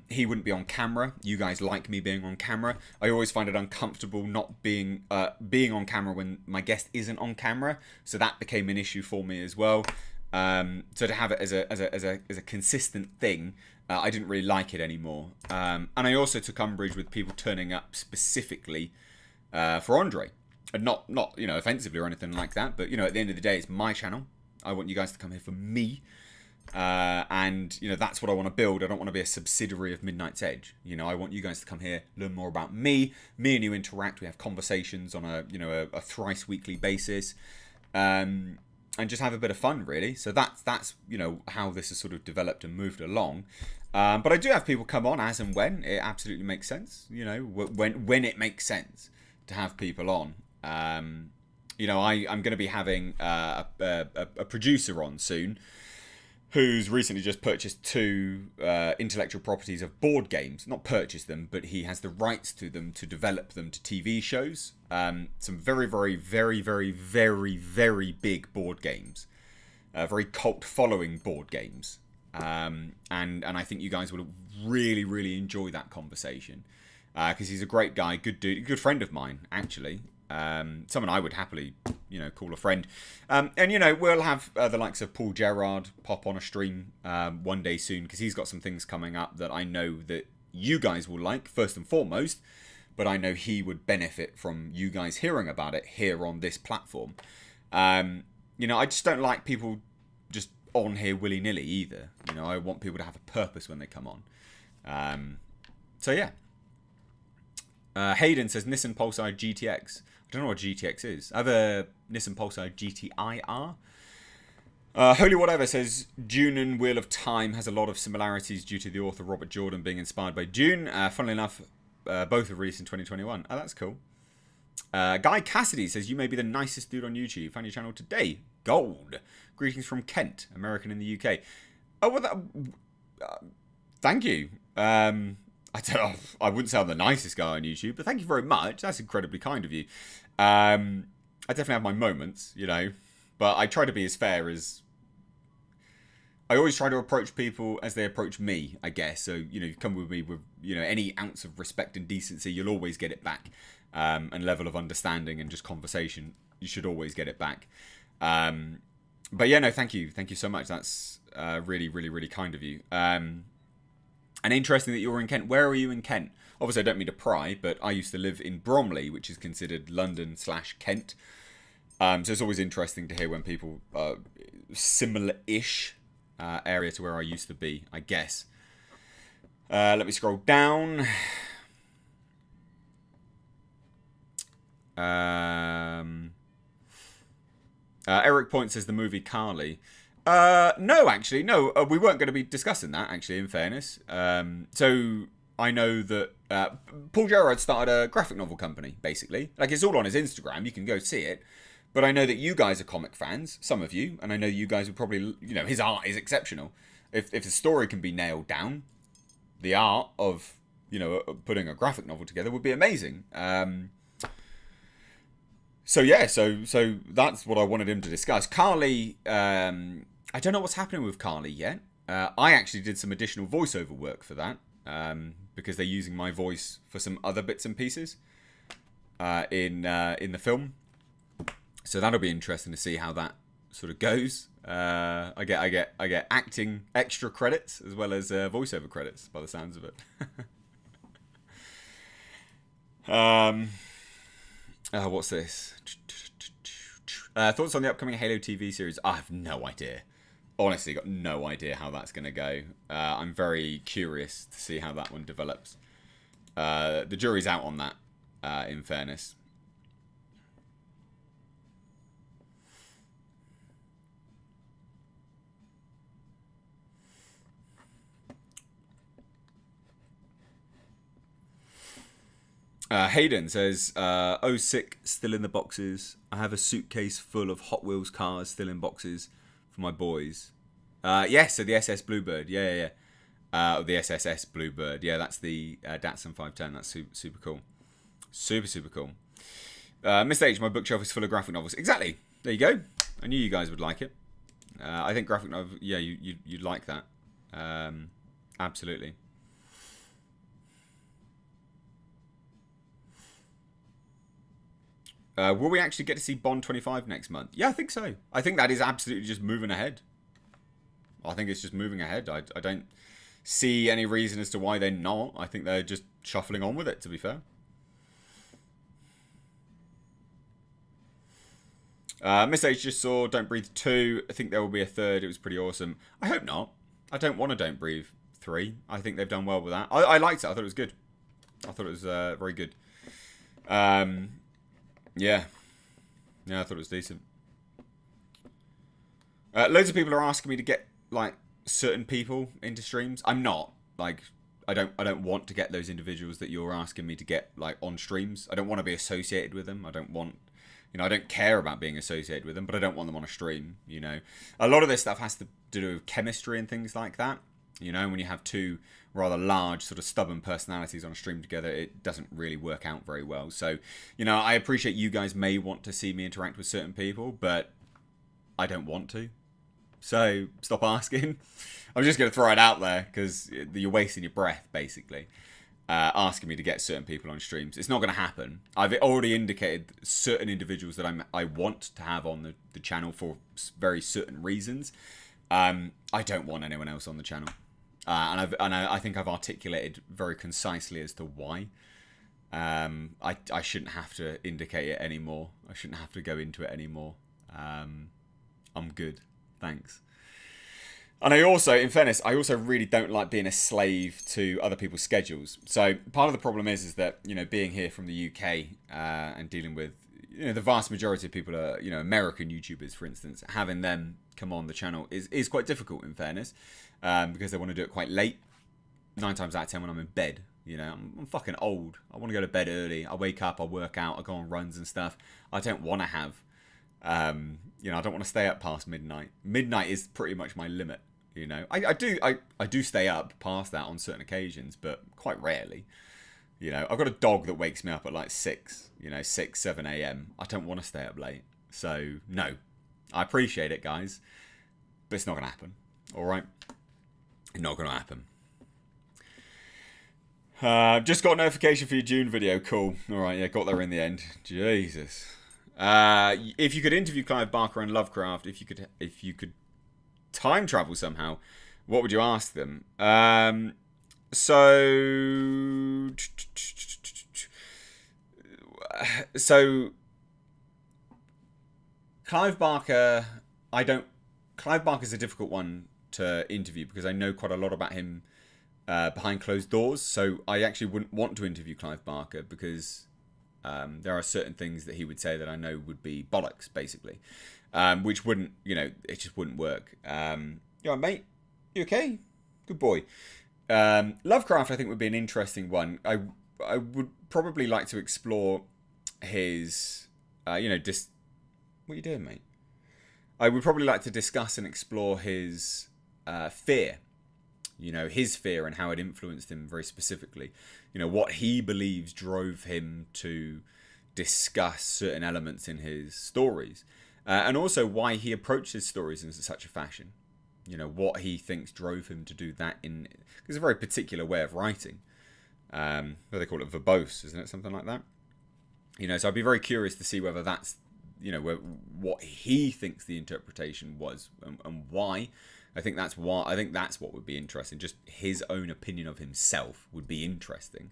He wouldn't be on camera. You guys like me being on camera. I always find it uncomfortable not being on camera when my guest isn't on camera. So that became an issue for me as well. So to have it as a consistent thing, I didn't really like it anymore. And I also took umbrage with people turning up specifically for Andre. And not you know, offensively or anything like that, but you know, at the end of the day, it's my channel. I want you guys to come here for me. And you know, that's what I want to build. I don't want to be a subsidiary of Midnight's Edge. You know, I want you guys to come here, learn more about me. Me and you interact. We have conversations on a thrice weekly basis. And just have a bit of fun, really. So that's you know, how this has sort of developed and moved along. But I do have people come on as and when it absolutely makes sense. You know, when it makes sense to have people on. You know, I'm going to be having a producer on soon, who's recently just purchased 2 intellectual properties of board games. Not purchased them, but he has the rights to them to develop them to TV shows. Some very, very, very, very, very, very big board games. Very cult-following board games. And I think you guys will really, really enjoy that conversation. Because he's a great guy, good dude, good friend of mine, actually. Someone I would happily, you know, call a friend. And, you know, we'll have the likes of Paul Gerard pop on a stream one day soon, because he's got some things coming up that I know that you guys will like, first and foremost. But I know he would benefit from you guys hearing about it here on this platform. You know, I just don't like people just on here willy-nilly either. You know, I want people to have a purpose when they come on. So, yeah. Hayden says, Nissan Pulsar GTX. I don't know what GTX is. I have a Nissan Pulsar GTIR. Holy Whatever says, Dune and Wheel of Time has a lot of similarities due to the author Robert Jordan being inspired by Dune. Funnily enough, both were released in 2021. Oh, that's cool. Guy Cassidy says, you may be the nicest dude on YouTube. Found your channel today. Gold. Greetings from Kent, American in the UK. Oh, well, thank you. I wouldn't say I'm the nicest guy on YouTube, but thank you very much. That's incredibly kind of you. I definitely have my moments, you know, but I try to be as fair as... I always try to approach people as they approach me, I guess. So, you know, you come with me with, you know, any ounce of respect and decency, you'll always get it back. And level of understanding and just conversation, you should always get it back. But yeah, no, thank you. Thank you so much. That's really, really, really kind of you. And interesting that you're in Kent. Where are you in Kent? Obviously, I don't mean to pry, but I used to live in Bromley, which is considered London/Kent. So it's always interesting to hear when people similar-ish area to where I used to be, I guess. Let me scroll down. Eric Point says the movie Carly. No, actually, no. We weren't going to be discussing that, actually, in fairness. So I know that Paul Gerard started a graphic novel company, basically. Like, it's all on his Instagram. You can go see it. But I know that you guys are comic fans, some of you, and I know you guys would probably, his art is exceptional. If the story can be nailed down, the art of, putting a graphic novel together would be amazing. So yeah, so that's what I wanted him to discuss. Carly, I don't know what's happening with Carly yet. I actually did some additional voiceover work for that because they're using my voice for some other bits and pieces in the film. So that'll be interesting to see how that sort of goes. I get acting extra credits as well as voiceover credits by the sounds of it. What's this? Thoughts on the upcoming Halo TV series? I have no idea. Honestly, got no idea how that's going to go. I'm very curious to see how that one develops. The jury's out on that, in fairness. Hayden says, oh, sick, still in the boxes. I have a suitcase full of Hot Wheels cars still in boxes for my boys. So the SS Bluebird. Yeah. The SSS Bluebird. Yeah, that's the Datsun 510. That's super cool. Super cool. Mr. H, my bookshelf is full of graphic novels. Exactly. There you go. I knew you guys would like it. I think graphic novel, yeah, you'd like that. Absolutely. Will we actually get to see Bond 25 next month? Yeah, I think so. I think that is absolutely just moving ahead. I think it's just moving ahead. I don't see any reason as to why they're not. I think they're just shuffling on with it, to be fair. Miss H just saw Don't Breathe 2. I think there will be a third. It was pretty awesome. I hope not. I don't want to Don't Breathe 3. I think they've done well with that. I liked it. I thought it was good. I thought it was very good. Yeah, I thought it was decent. Loads of people are asking me to get like certain people into streams. I'm not like I don't want to get those individuals that you're asking me to get like on streams. I don't want to be associated with them. I don't want, I don't care about being associated with them, but I don't want them on a stream. A lot of this stuff has to do with chemistry and things like that. When you have two rather large, sort of stubborn personalities on a stream together, it doesn't really work out very well. So, I appreciate you guys may want to see me interact with certain people, but I don't want to. So, stop asking. I'm just going to throw it out there because you're wasting your breath, basically, asking me to get certain people on streams. It's not going to happen. I've already indicated certain individuals that I want to have on the channel for very certain reasons. I don't want anyone else on the channel. And I think I've articulated very concisely as to why. I shouldn't have to indicate it anymore. I shouldn't have to go into it anymore. I'm good. Thanks. And I also, in fairness, I also really don't like being a slave to other people's schedules. So part of the problem is that, being here from the UK and dealing with, the vast majority of people are, American YouTubers, for instance, having them come on the channel is quite difficult, in fairness, because they want to do it quite late. 9 times out of 10 when I'm in bed, I'm fucking old. I want to go to bed early. I wake up, I work out, I go on runs and stuff. I don't want to have, I don't want to stay up past midnight. Midnight is pretty much my limit. I do stay up past that on certain occasions, but quite rarely. I've got a dog that wakes me up at like 6, 7 a.m. I don't want to stay up late. So, no. I appreciate it, guys. But it's not going to happen. Alright? Not going to happen. Just got a notification for your June video. Cool. Alright, yeah, got there in the end. Jesus. If you could interview Clive Barker and Lovecraft, if you could time travel somehow, what would you ask them? So Clive Barker, Clive Barker's a difficult one to interview because I know quite a lot about him behind closed doors. So I actually wouldn't want to interview Clive Barker because there are certain things that he would say that I know would be bollocks, basically. which wouldn't, it just wouldn't work. You all right, mate? You okay? Good boy. Lovecraft, I think, would be an interesting one. I would probably like to explore his, what are you doing, mate? I would probably like to discuss and explore his fear. His fear and how it influenced him very specifically. What he believes drove him to discuss certain elements in his stories. And also why he approached his stories in such a fashion. What he thinks drove him to do that it's a very particular way of writing. What they call it, verbose, isn't it? Something like that. So I'd be very curious to see whether that's, what he thinks the interpretation was and why. I think that's what would be interesting. Just his own opinion of himself would be interesting.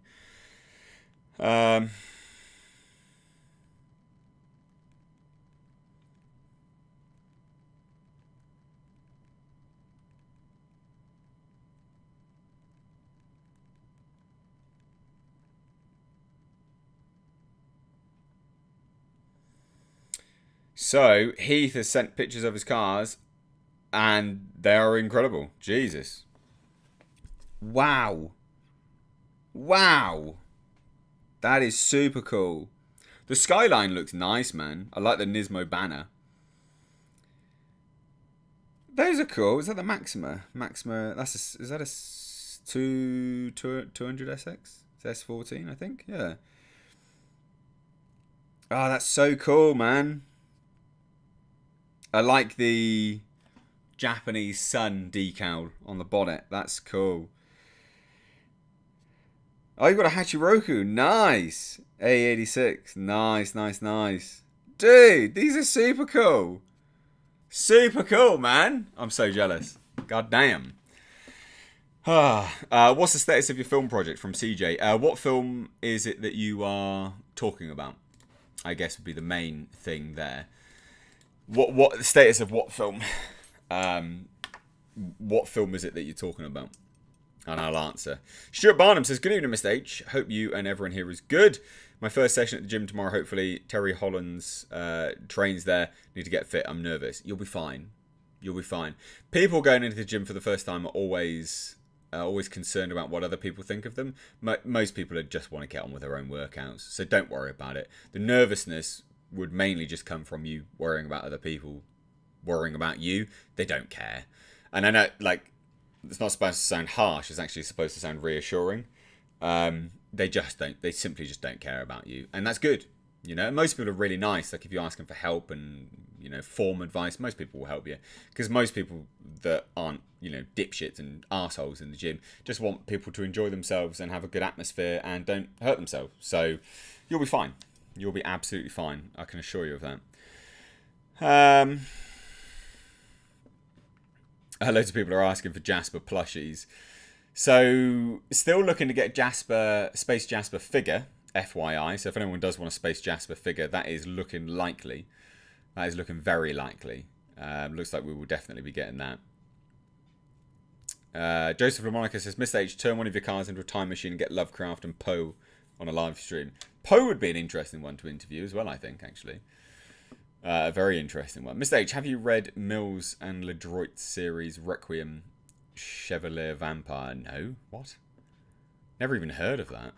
So Heath has sent pictures of his cars, and they are incredible. Jesus. Wow. That is super cool. The skyline looks nice, man. I like the Nismo banner. Those are cool. Is that the Maxima? Is that a 200 SX? It's S14, I think. Yeah. Oh, that's so cool, man. I like the Japanese sun decal on the bonnet. That's cool. Oh, you got a Hachiroku. Nice. A86. Nice. Dude, these are super cool. Super cool, man. I'm so jealous. God damn. What's the status of your film project from CJ? What film is it that you are talking about? I guess would be the main thing there. What the status of what film? What film is it that you're talking about? And I'll answer. Stuart Barnum says, good evening, Mr. H. Hope you and everyone here is good. My first session at the gym tomorrow, hopefully. Terry Hollands trains there. Need to get fit. I'm nervous. You'll be fine. People going into the gym for the first time are always concerned about what other people think of them. Most people just want to get on with their own workouts. So don't worry about it. The nervousness would mainly just come from you worrying about other people worrying about you. They don't care. And I know, it's not supposed to sound harsh. It's actually supposed to sound reassuring. They simply just don't care about you. And that's good. Most people are really nice. Like if you ask them for help and, form advice, most people will help you. Because most people that aren't, dipshits and arseholes in the gym just want people to enjoy themselves and have a good atmosphere and don't hurt themselves. So you'll be fine. You'll be absolutely fine. I can assure you of that. Loads of people are asking for Jasper plushies. So, still looking to get Space Jasper figure, FYI. So, if anyone does want a Space Jasper figure, that is looking likely. That is looking very likely. Looks like we will definitely be getting that. Joseph Lamonica says, Mr. H, turn one of your cars into a time machine and get Lovecraft and Poe on a live stream. Poe would be an interesting one to interview as well, I think, actually. A very interesting one. Mr. H, have you read Mills and Ledroit's series Requiem Chevalier Vampire? No. What? Never even heard of that.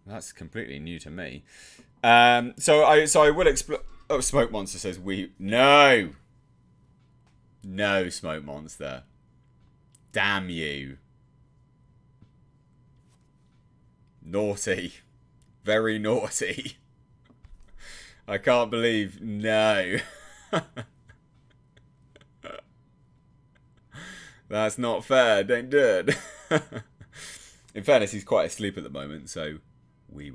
That's completely new to me. So I will explore. Oh, Smoke Monster says no. No, Smoke Monster. Damn you. Naughty. Very naughty. I can't believe no. That's not fair. Don't do it. In fairness, he's quite asleep at the moment, so wee.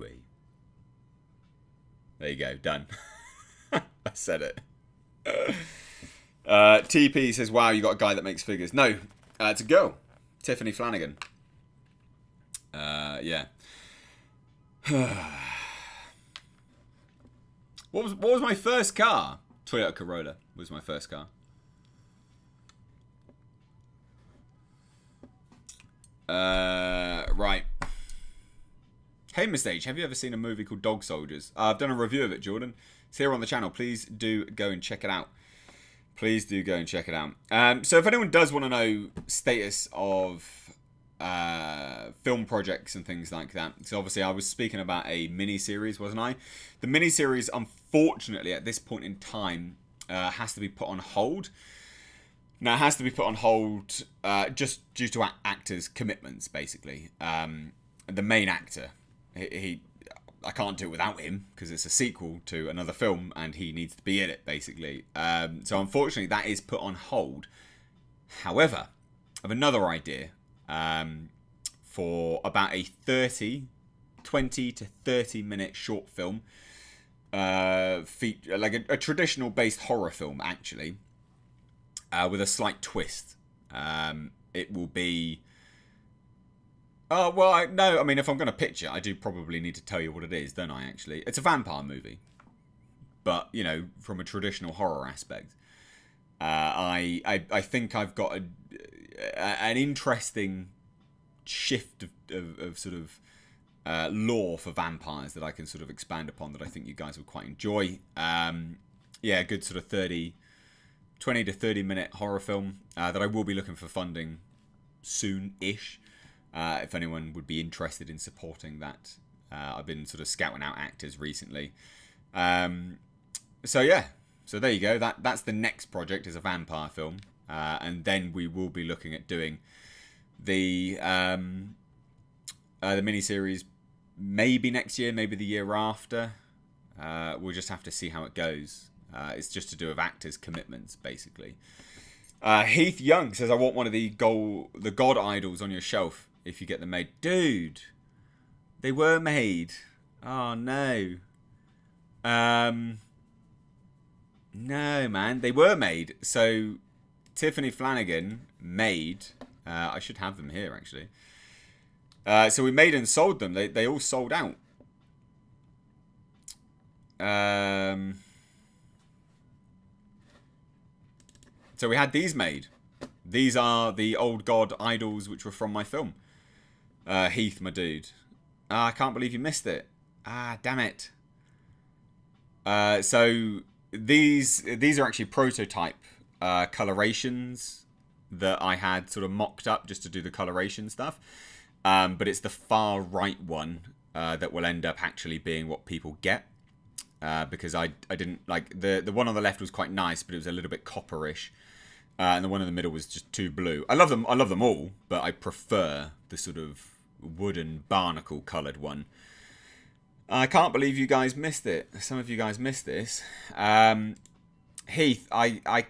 There you go. Done. I said it. TP says, wow, you got a guy that makes figures. No, it's a girl. Tiffany Flanagan. Yeah. What was my first car? Toyota Corolla was my first car. Right. Hey, Mr. H, have you ever seen a movie called Dog Soldiers? I've done a review of it, Jordan. It's here on the channel. Please do go and check it out. Please do go and check it out. So if anyone does want to know status of film projects and things like that, so obviously I was speaking about a miniseries, wasn't I? The miniseries, unfortunately, at this point in time, has to be put on hold. Now, it has to be put on hold just due to actors' commitments, basically. The main actor, I can't do it without him because it's a sequel to another film and he needs to be in it, basically. So unfortunately, that is put on hold. However, I have another idea for about a 20 to 30 minute short film, like a traditional based horror film, actually, with a slight twist. It will be... Oh, well, no, I mean, if I'm going to pitch it, I do probably need to tell you what it is, don't I, actually? It's a vampire movie. But, you know, from a traditional horror aspect. I think I've got an interesting shift of sort of lore for vampires that I can sort of expand upon that I think you guys would quite enjoy. Yeah, a good sort of 20 to 30 minute horror film that I will be looking for funding soon-ish. If anyone would be interested in supporting that. I've been sort of scouting out actors recently. So yeah, so there you go. That's the next project, is a vampire film. And then we will be looking at doing the miniseries maybe next year, maybe the year after. We'll just have to see how it goes. It's just to do with actors' commitments, basically. Heath Young says, I want one of the god idols on your shelf if you get them made. Dude, they were made. Oh, no. No, man. They were made. So, Tiffany Flanagan made... I should have them here, actually. So, we made and sold them. They all sold out. So, we had these made. These are the old god idols which were from my film. Heath, my dude. I can't believe you missed it. Damn it. So these are actually prototype colorations that I had sort of mocked up just to do the coloration stuff. But it's the far right one that will end up actually being what people get. Because I didn't like the one on the left was quite nice, but it was a little bit copperish. And the one in the middle was just too blue. I love them all, but I prefer the sort of wooden barnacle coloured one. I can't believe you guys missed it. Some of you guys missed this. Heath, I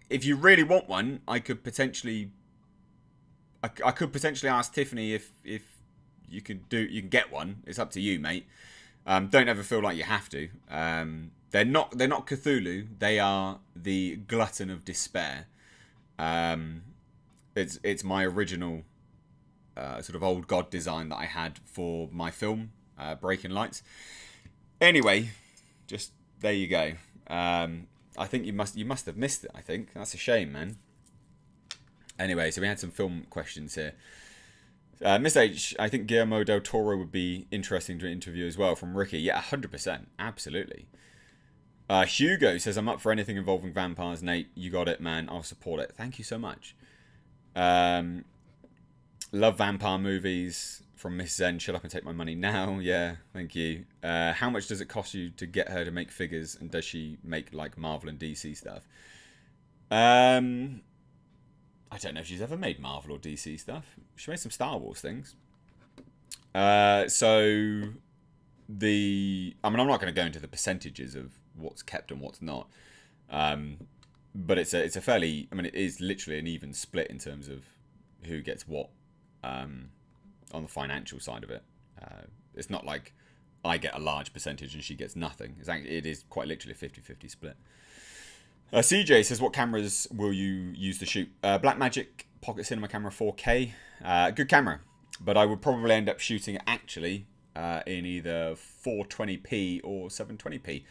if you really want one, I could potentially ask Tiffany if you can get one. It's up to you, mate. Don't ever feel like you have to. They're not Cthulhu. They are the Glutton of Despair. It's my original sort of old god design that I had for my film, Breaking Lights. Anyway, just there you go. I think you must have missed it. I think that's a shame, man. Anyway, so we had some film questions here. Miss H, I think Guillermo del Toro would be interesting to interview as well, from Ricky. Yeah, 100%. Absolutely. Hugo says, I'm up for anything involving vampires. Nate, you got it, man. I'll support it. Thank you so much. Love vampire movies. From Miss Zen, shut up and take my money now. Yeah, thank you. How much does it cost you to get her to make figures? And does she make like Marvel and DC stuff? I don't know if she's ever made Marvel or DC stuff. She made some Star Wars things. I'm not going to go into the percentages of what's kept and what's not. But it's a fairly, it is literally an even split in terms of who gets what on the financial side of it. It's not like I get a large percentage and she gets nothing. It is quite literally a 50-50 split. CJ says, what cameras will you use to shoot? Blackmagic Pocket Cinema Camera 4K. Good camera. But I would probably end up shooting it actually in either 420p or 720p.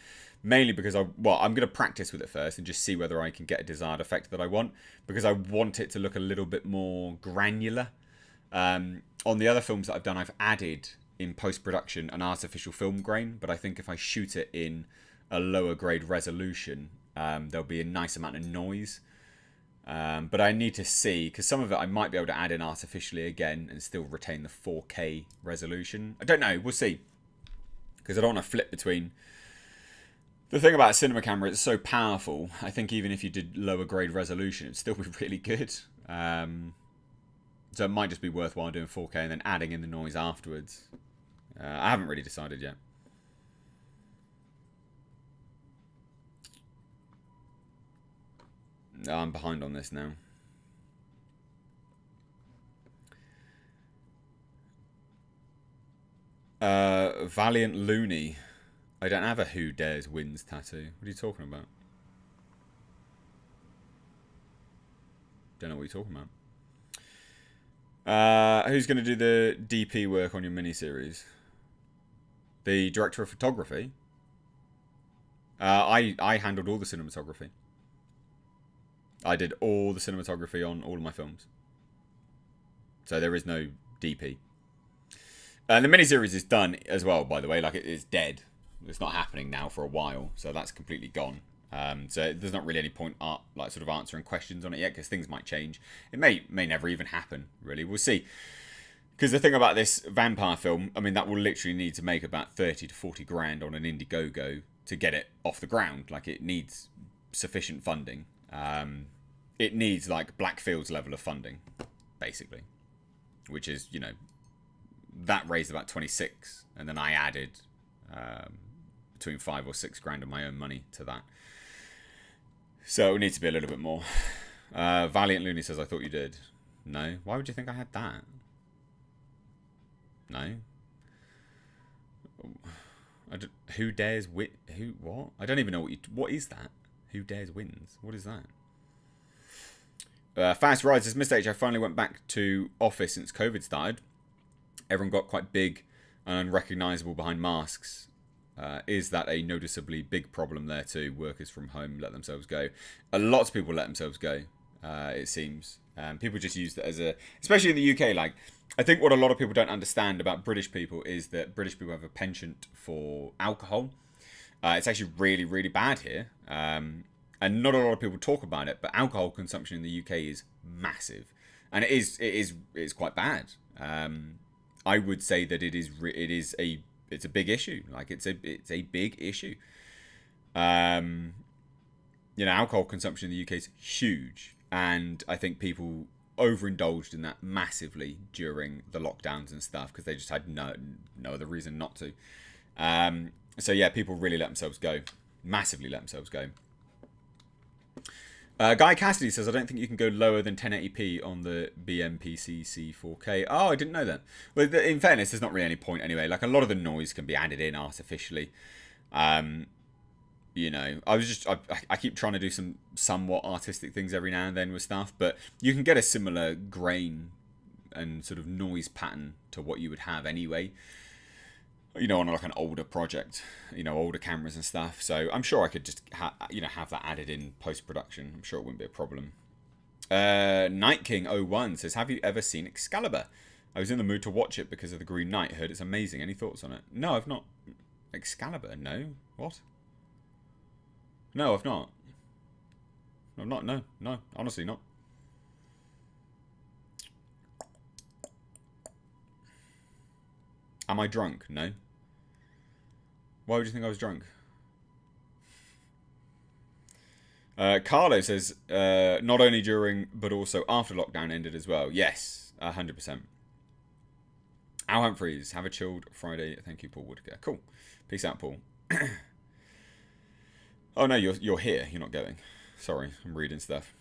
Mainly because I'm going to practice with it first and just see whether I can get a desired effect that I want. Because I want it to look a little bit more granular. On the other films that I've done, I've added in post-production an artificial film grain. But I think if I shoot it in a lower grade resolution, There'll be a nice amount of noise. But I need to see, because some of it I might be able to add in artificially again and still retain the 4K resolution. I don't know, we'll see. Because I don't want to flip between. The thing about a cinema camera, it's so powerful. I think even if you did lower grade resolution, it'd still be really good. So it might just be worthwhile doing 4K and then adding in the noise afterwards. I haven't really decided yet. I'm behind on this now. Valiant Looney. I don't have a Who Dares Wins tattoo. What are you talking about? Don't know what you're talking about. Who's going to do the DP work on your miniseries? The director of photography? I handled all the cinematography. I did all the cinematography on all of my films. So there is no DP. And the miniseries is done as well, by the way. Like, it's dead. It's not happening now for a while. So that's completely gone. So there's not really any point like sort of answering questions on it yet, because things might change. It may never even happen, really. We'll see. Because the thing about this vampire film, I mean, that will literally need to make about 30 to 40 grand on an Indiegogo to get it off the ground. Like, it needs sufficient funding. It needs, like, Blackfield's level of funding, basically. Which is, you know, that raised about 26. And then I added between 5 or 6 grand of my own money to that. So it needs to be a little bit more. Valiant Looney says, I thought you did. No. Why would you think I had that? No. Who dares win? Who? What? I don't even know what is that? Who dares wins? What is that? Fast Ride says, Mr. H, I finally went back to office since COVID started. Everyone got quite big and unrecognisable behind masks. Is that a noticeably big problem there too? Workers from home let themselves go. A lot of people let themselves go, it seems. People just use that as a... Especially in the UK, like... I think what a lot of people don't understand about British people is that British people have a penchant for alcohol. It's actually really, really bad here. And not a lot of people talk about it, but alcohol consumption in the UK is massive. And it's quite bad. I would say that it's a big issue. Like, it's a big issue. You know, alcohol consumption in the UK is huge. And I think people overindulged in that massively during the lockdowns and stuff, because they just had no other reason not to. So yeah, people really let themselves go. Massively let themselves go. Guy Cassidy says, I don't think you can go lower than 1080p on the BMPCC 4K. Oh, I didn't know that. Well, in fairness, there's not really any point anyway. Like, a lot of the noise can be added in artificially. You know, I keep trying to do some somewhat artistic things every now and then with stuff, but you can get a similar grain and sort of noise pattern to what you would have anyway. You know, on like an older project, you know, older cameras and stuff. So I'm sure I could just have that added in post-production. I'm sure it wouldn't be a problem. Night King 01 says, have you ever seen Excalibur? I was in the mood to watch it because of the Green Knight. Heard it's amazing. Any thoughts on it? No, I've not. Excalibur? No. What? No, I've not. I'm not. No. Honestly, not. Am I drunk? No. Why would you think I was drunk? Carlo says, not only during, but also after lockdown ended as well. Yes, 100%. Al Humphreys, have a chilled Friday. Thank you, Paul Woodger. Cool. Peace out, Paul. Oh, no, you're here. You're not going. Sorry, I'm reading stuff.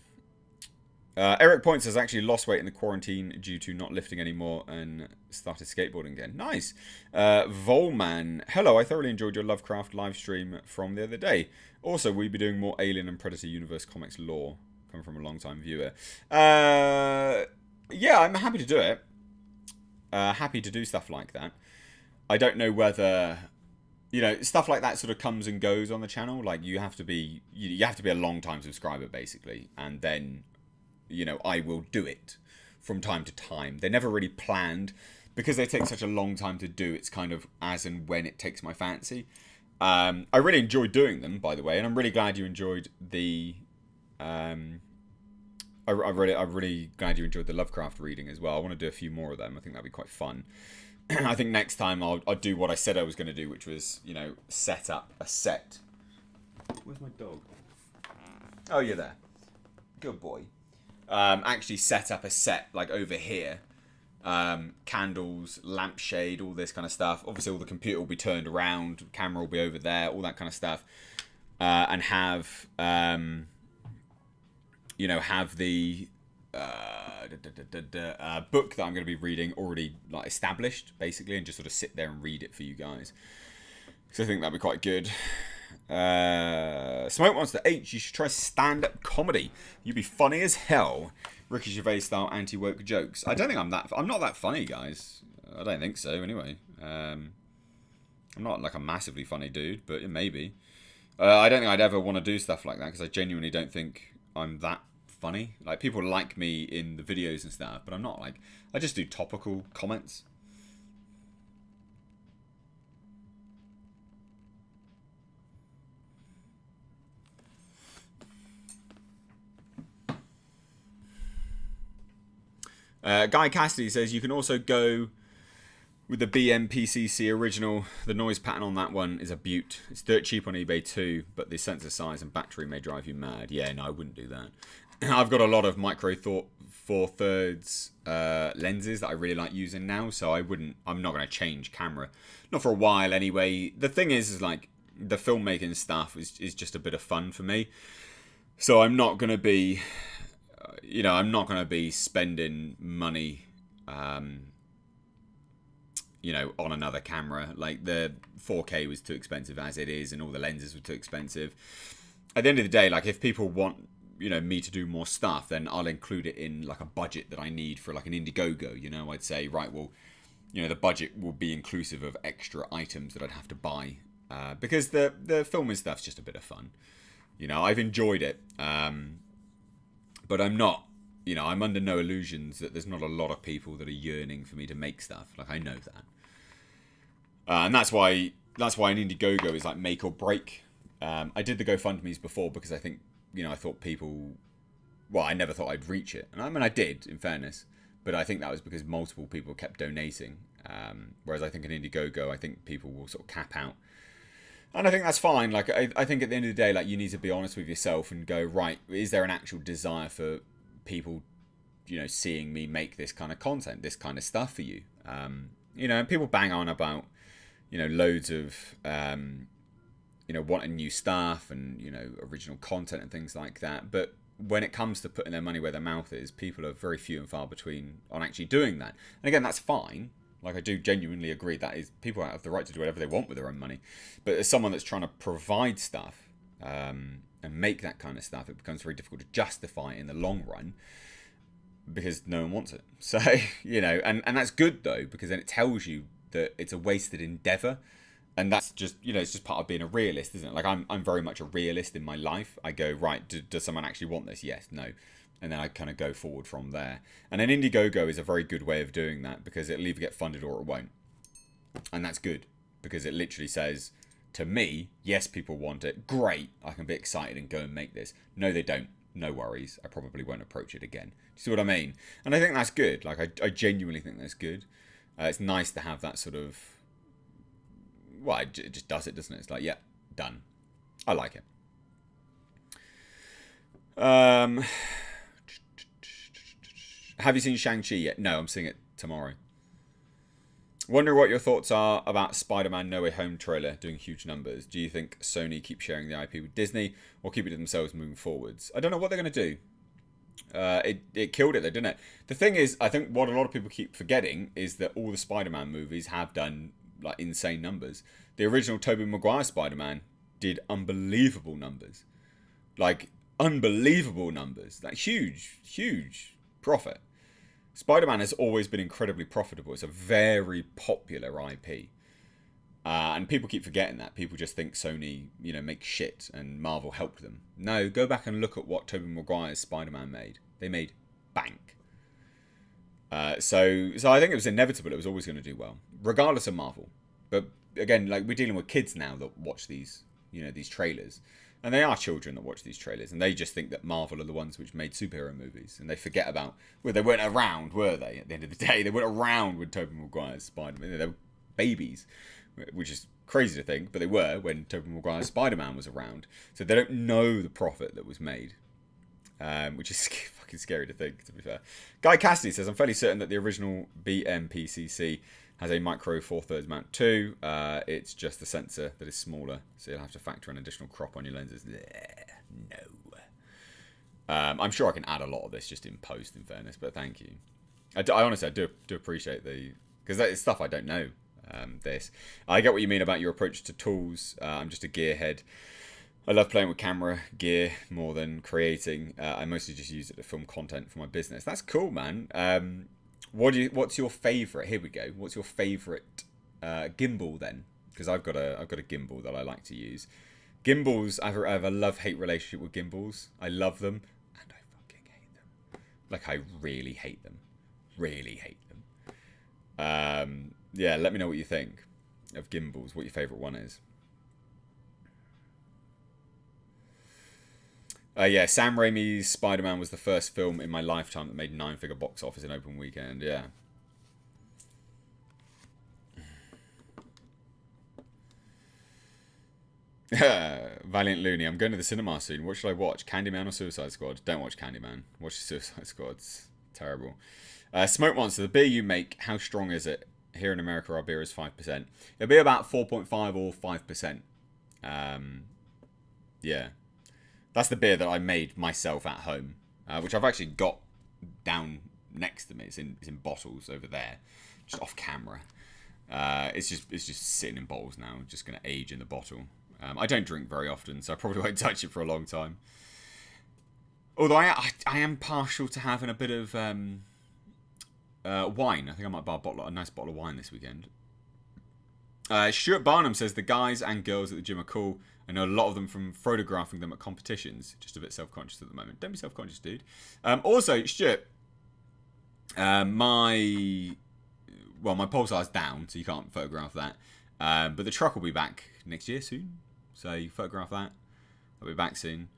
Eric Points has actually lost weight in the quarantine due to not lifting anymore and started skateboarding again. Nice. Volman, hello, I thoroughly enjoyed your Lovecraft live stream from the other day. Also, will you be doing more Alien and Predator Universe comics lore? Coming from a long-time viewer. Yeah, I'm happy to do it. Happy to do stuff like that. I don't know whether... You know, stuff like that sort of comes and goes on the channel. Like, you have to be a long-time subscriber, basically. And then... You know, I will do it from time to time. They're never really planned because they take such a long time to do. It's kind of as and when it takes my fancy. I really enjoyed doing them, by the way, and I'm really glad you enjoyed the. I'm really glad you enjoyed the Lovecraft reading as well. I want to do a few more of them. I think that'd be quite fun. I think next time I'll do what I said I was going to do, which was, you know, set up a set. Where's my dog? Oh, you're there. Good boy. Actually set up a set, like, over here. Candles, lampshade, all this kind of stuff. Obviously, all the computer will be turned around, camera will be over there, all that kind of stuff. And have, you know, have the book that I'm going to be reading already, like, established, basically, and just sort of sit there and read it for you guys. So I think that'd be quite good. Smoke Monster H, you should try stand-up comedy. You'd be funny as hell. Ricky Gervais style anti-woke jokes. I don't think I'm not that funny, guys. I don't think so, anyway. I'm not like a massively funny dude, but maybe. I don't think I'd ever want to do stuff like that, because I genuinely don't think I'm that funny. Like, people like me in the videos and stuff, but I'm not, like, I just do topical comments. Guy Cassidy says you can also go with the BMPCC original. The noise pattern on that one is a beaut. It's dirt cheap on eBay too, but the sensor size and battery may drive you mad. Yeah, no, I wouldn't do that. I've got a lot of Micro Four Thirds lenses that I really like using now, so I'm not going to change camera. Not for a while anyway. The thing is like, the filmmaking stuff is just a bit of fun for me. So I'm not going to be... You know, I'm not going to be spending money, you know, on another camera. Like, the 4K was too expensive as it is, and all the lenses were too expensive. At the end of the day, like, if people want, you know, me to do more stuff, then I'll include it in, like, a budget that I need for, like, an Indiegogo. You know, I'd say, right, well, you know, the budget will be inclusive of extra items that I'd have to buy. Because the filming stuff's just a bit of fun. You know, I've enjoyed it. But I'm not, you know, I'm under no illusions that there's not a lot of people that are yearning for me to make stuff. Like, I know that. And that's why an Indiegogo is like make or break. I did the GoFundMes before because I think, you know, I thought people, well, I never thought I'd reach it. And I mean, I did, in fairness. But I think that was because multiple people kept donating. Whereas I think an Indiegogo, I think people will sort of cap out. And I think that's fine. Like, I think at the end of the day, like, you need to be honest with yourself and go, right, is there an actual desire for people, you know, seeing me make this kind of content, this kind of stuff for you? You know, and people bang on about, you know, loads of, you know, wanting new stuff and, you know, original content and things like that. But when it comes to putting their money where their mouth is, people are very few and far between on actually doing that. And again, that's fine. Like, I do genuinely agree that is, people have the right to do whatever they want with their own money. But as someone that's trying to provide stuff and make that kind of stuff, it becomes very difficult to justify in the long run because no one wants it. So, you know, and that's good though, because then it tells you that it's a wasted endeavor. And that's just, you know, it's just part of being a realist, isn't it? Like, I'm very much a realist in my life. I go, right, does someone actually want this? Yes, no. And then I kind of go forward from there. And an Indiegogo is a very good way of doing that because it'll either get funded or it won't. And that's good because it literally says to me, yes, people want it. Great. I can be excited and go and make this. No, they don't. No worries. I probably won't approach it again. Do you see what I mean? And I think that's good. Like, I genuinely think that's good. It's nice to have that sort of... Well, it just does it, doesn't it? It's like, yeah, done. I like it. Have you seen Shang-Chi yet? No, I'm seeing it tomorrow. Wonder what your thoughts are about Spider-Man No Way Home trailer doing huge numbers. Do you think Sony keep sharing the IP with Disney or keep it to themselves moving forwards? I don't know what they're going to do. It killed it though, didn't it? The thing is, I think what a lot of people keep forgetting is that all the Spider-Man movies have done like insane numbers. The original Tobey Maguire Spider-Man did unbelievable numbers. Like, unbelievable numbers. Like, huge profit. Spider-Man has always been incredibly profitable. It's a very popular IP. And people keep forgetting that. People just think Sony, you know, makes shit and Marvel helped them. No, go back and look at what Tobey Maguire's Spider-Man made. They made bank. So I think it was inevitable it was always going to do well, regardless of Marvel. But again, like, we're dealing with kids now that watch these, you know, these trailers. And they are children that watch these trailers, and they just think that Marvel are the ones which made superhero movies, and they forget about, well, they weren't around, were they? At the end of the day, they weren't around when Tobey Maguire's Spider-Man. They were babies, which is crazy to think, but they were when Tobey Maguire's Spider-Man was around. So they don't know the profit that was made, which is fucking scary to think, to be fair. Guy Cassidy says, I'm fairly certain that the original BMPCC has a micro 4/3 mount too. It's just the sensor that is smaller, so you'll have to factor an additional crop on your lenses. No. I'm sure I can add a lot of this just in post, in fairness, but thank you. I honestly, I do appreciate because that is stuff I don't know. This. I get what you mean about your approach to tools. I'm just a gearhead. I love playing with camera gear more than creating. I mostly just use it to film content for my business. That's cool, man. What's your favourite? Here we go. What's your favourite gimbal then? Because I've got a gimbal that I like to use. Gimbals, I have a love-hate relationship with gimbals. I love them, and I fucking hate them. Like, I really hate them. Really hate them. Yeah, let me know what you think of gimbals. What your favourite one is. Yeah, Sam Raimi's Spider-Man was the first film in my lifetime that made 9-figure box office in open weekend. Yeah. Valiant Looney. I'm going to the cinema soon. What should I watch? Candyman or Suicide Squad? Don't watch Candyman. Watch Suicide Squad. It's terrible. Smoke Monster. The beer you make, how strong is it? Here in America, our beer is 5%. It'll be about 4.5 or 5%. Yeah. That's the beer that I made myself at home, which I've actually got down next to me. It's in bottles over there, just off camera. It's just sitting in bottles now. Just going to age in the bottle. I don't drink very often, so I probably won't touch it for a long time. Although I am partial to having a bit of wine. I think I might buy a nice bottle of wine this weekend. Stuart Barnum says the guys and girls at the gym are cool. I know a lot of them from photographing them at competitions. Just a bit self-conscious at the moment. Don't be self-conscious, dude. Also, Stuart, my pulsar's down, so you can't photograph that. But the truck will be back next year soon, so you photograph that. I'll be back soon.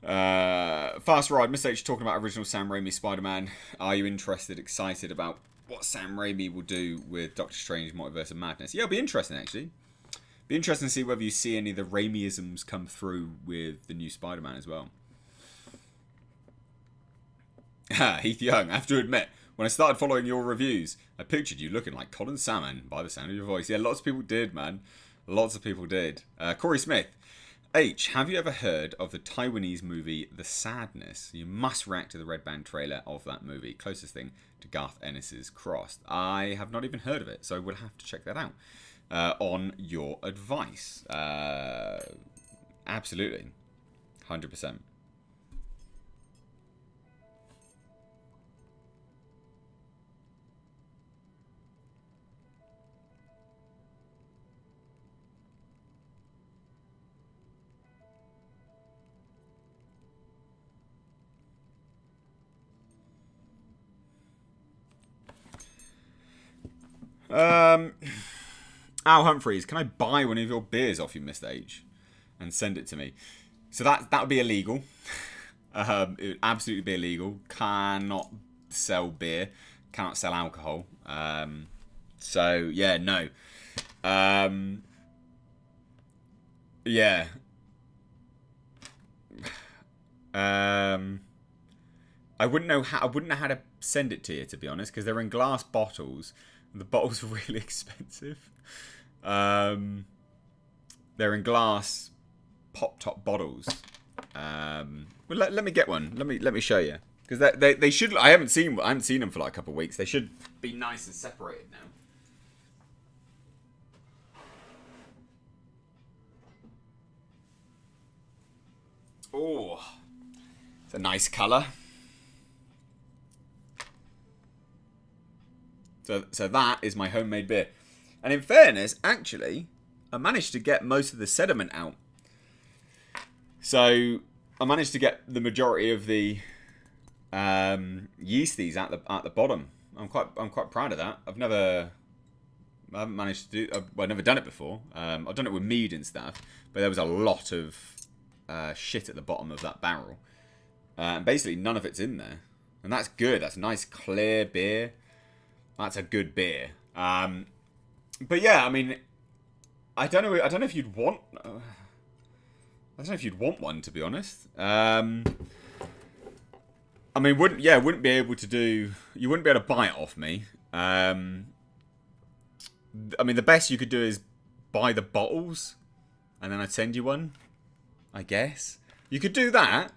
Fast Ride, Mr. H talking about original Sam Raimi Spider-Man. Are you interested, excited about what Sam Raimi will do with Doctor Strange Multiverse of Madness? Yeah, it'll be interesting, actually. Be interesting to see whether you see any of the Raimi-isms come through with the new Spider-Man as well. Heath Young, I have to admit, when I started following your reviews, I pictured you looking like Colin Salmon by the sound of your voice. Yeah, lots of people did, man. Lots of people did. Corey Smith. H, have you ever heard of the Taiwanese movie The Sadness? You must react to the Red Band trailer of that movie. Closest thing to Garth Ennis's Crossed. I have not even heard of it, so we'll have to check that out. On your advice. Absolutely. 100%. Al Humphreys, can I buy one of your beers off you, Mr. H, and send it to me? So that would be illegal. It would absolutely be illegal. Cannot sell beer. Cannot sell alcohol. So yeah, no. Yeah. I wouldn't know how to send it to you, to be honest, because they're in glass bottles. The bottles are really expensive. They're in glass pop top bottles. Well, let me get one. Let me show you, because they should. I haven't seen them for like a couple of weeks. They should be nice and separated now. Oh, it's a nice colour. So that is my homemade beer. And in fairness, actually, I managed to get most of the sediment out. So I managed to get the majority of the yeasties at the bottom. I'm quite proud of that. I've never I haven't managed to do. I've never done it before. I've done it with mead and stuff, but there was a lot of shit at the bottom of that barrel, and basically none of it's in there, and that's good. That's nice clear beer. That's a good beer. But yeah, I mean, I don't know if you'd want. I don't know if you'd want one, to be honest. I mean, wouldn't be able to do. You wouldn't be able to buy it off me. I mean, the best you could do is buy the bottles, and then I'd send you one. I guess you could do that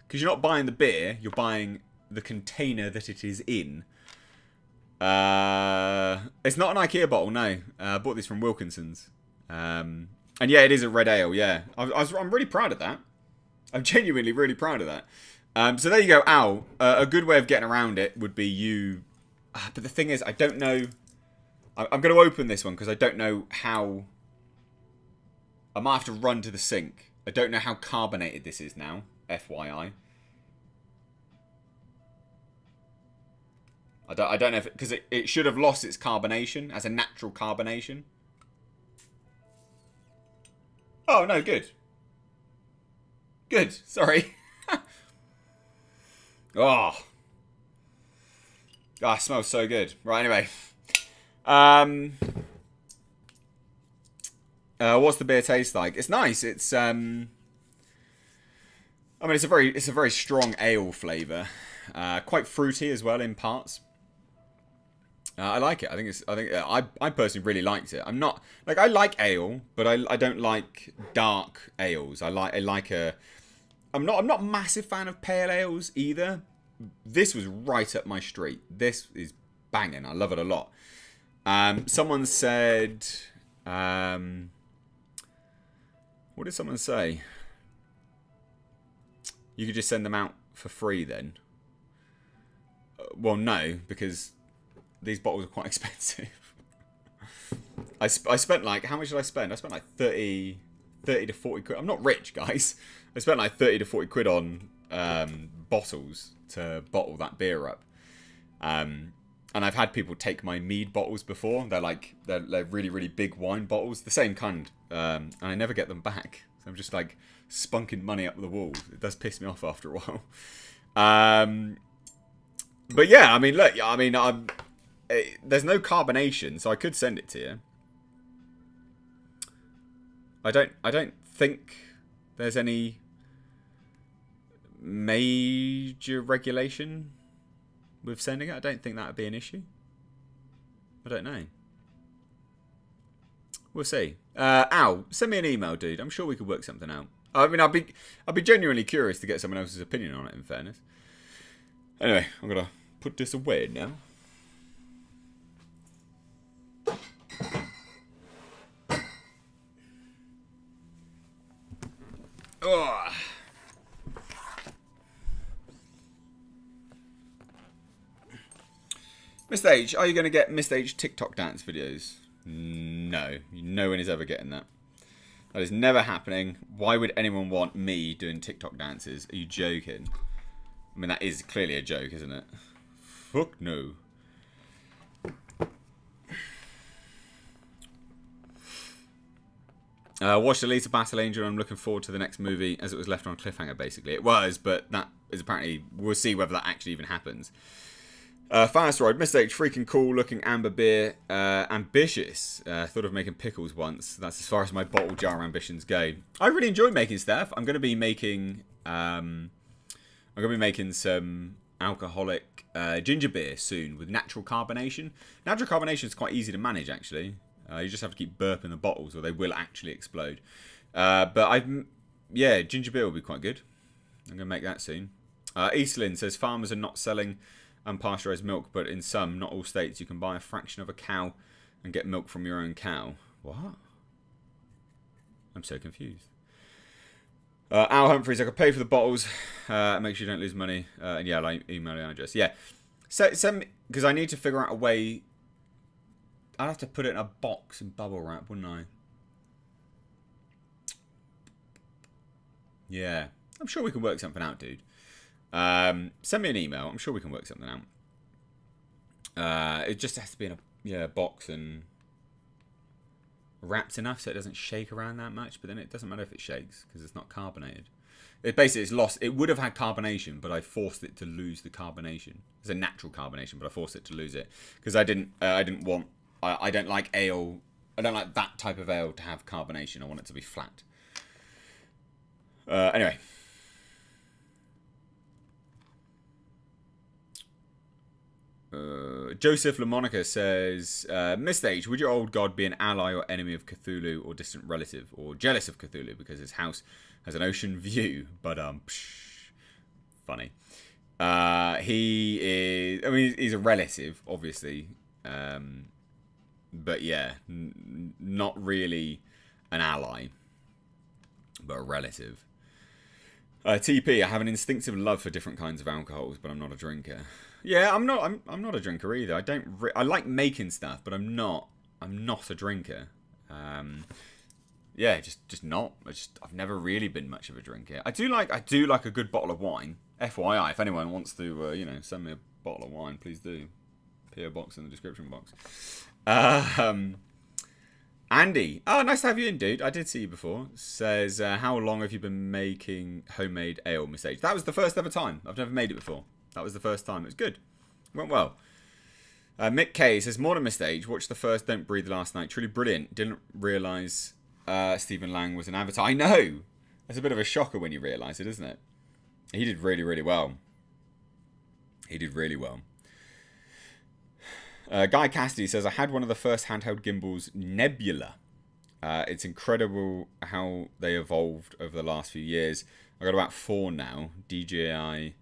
because you're not buying the beer; you're buying the container that it is in. It's not an IKEA bottle, no. I bought this from Wilkinson's. And yeah, it is a red ale, yeah. I'm really proud of that. I'm genuinely really proud of that. So there you go, Al. A good way of getting around it would be you... but the thing is, I don't know... I'm going to open this one because I don't know how... I might have to run to the sink. I don't know how carbonated this is now, FYI. I don't know if... Because it should have lost its carbonation as a natural carbonation. Oh, no, good. Good, sorry. Oh. Oh, it smells so good. Right, anyway. What's the beer taste like? It's nice. It's I mean, it's a very strong ale flavour. Quite fruity as well in parts. I like it. I personally really liked it. I'm not like I like ale, but I don't like dark ales. I like a. I'm not a massive fan of pale ales either. This was right up my street. This is banging. I love it a lot. Someone said, what did someone say? You could just send them out for free then. Well, no, because these bottles are quite expensive. I spent like, how much did I spend? I spent like 30 to 40 quid. I'm not rich, guys. I spent like 30 to 40 quid on bottles to bottle that beer up. And I've had people take my mead bottles before. They're really, really big wine bottles. The same kind. And I never get them back. So I'm just like spunking money up the walls. It does piss me off after a while. But yeah, I mean, look, I mean, there's no carbonation, so I could send it to you. I don't think there's any major regulation with sending it. I don't think that would be an issue. I don't know. We'll see. Al, send me an email, dude. I'm sure we could work something out. I mean, I'd be genuinely curious to get someone else's opinion on it, in fairness. Anyway, I'm gonna put this away now. Oh. Mr. H, are you going to get Mr. H TikTok dance videos? No. No one is ever getting that. That is never happening. Why would anyone want me doing TikTok dances? Are you joking? I mean, that is clearly a joke, isn't it? Fuck no. Watched Alita Battle Angel. I'm looking forward to the next movie as it was left on a cliffhanger, basically. It was, but that is apparently... We'll see whether that actually even happens. Fast Ride. Mr. H, freaking cool looking amber beer. Ambitious. Thought of making pickles once. That's as far as my bottle jar ambitions go. I really enjoy making stuff. I'm going to be making... I'm going to be making some alcoholic ginger beer soon with natural carbonation. Natural carbonation is quite easy to manage, actually. You just have to keep burping the bottles or they will actually explode. Yeah, ginger beer will be quite good. I'm going to make that soon. Eastlyn says farmers are not selling unpasteurized milk, but in some, not all states, you can buy a fraction of a cow and get milk from your own cow. What? I'm so confused. Al Humphreys, I could pay for the bottles. Make sure you don't lose money. And yeah, like email address. Yeah. So send me, because I need to figure out a way. I'd have to put it in a box and bubble wrap, wouldn't I? Yeah. I'm sure we can work something out, dude. Send me an email. I'm sure we can work something out. It just has to be in a box and wrapped enough so it doesn't shake around that much. But then it doesn't matter if it shakes because it's not carbonated. It basically it's lost. It would have had carbonation, but I forced it to lose the carbonation. It's a natural carbonation, but I forced it to lose it because I didn't want. I don't like ale. I don't like that type of ale to have carbonation. I want it to be flat. Anyway. Joseph LaMonica says, Mr. would your old god be an ally or enemy of Cthulhu or distant relative or jealous of Cthulhu because his house has an ocean view? But, funny. He is, I mean, he's a relative, obviously. But yeah, not really an ally, but a relative. TP, I have an instinctive love for different kinds of alcohols, but I'm not a drinker. Yeah, I'm not a drinker either. I like making stuff, but I'm not a drinker. Yeah, just not. I've never really been much of a drinker. I do like a good bottle of wine. FYI, if anyone wants to send me a bottle of wine, please do. PO box in the description box. Andy, oh, nice to have you in, dude. I did see you before. Says, how long have you been making homemade ale, Miss H? That was the first ever time. I've never made it before. That was the first time. It was good. It went well. Mick K says, morning, Miss H. Watched the first Don't Breathe last night. Truly brilliant. Didn't realise Stephen Lang was an avatar. I know. That's a bit of a shocker when you realise it, isn't it? He did really, really well. He did really well. Guy Cassidy says, I had one of the first handheld gimbals, Nebula. It's incredible how they evolved over the last few years. I've got about 4 now. DJI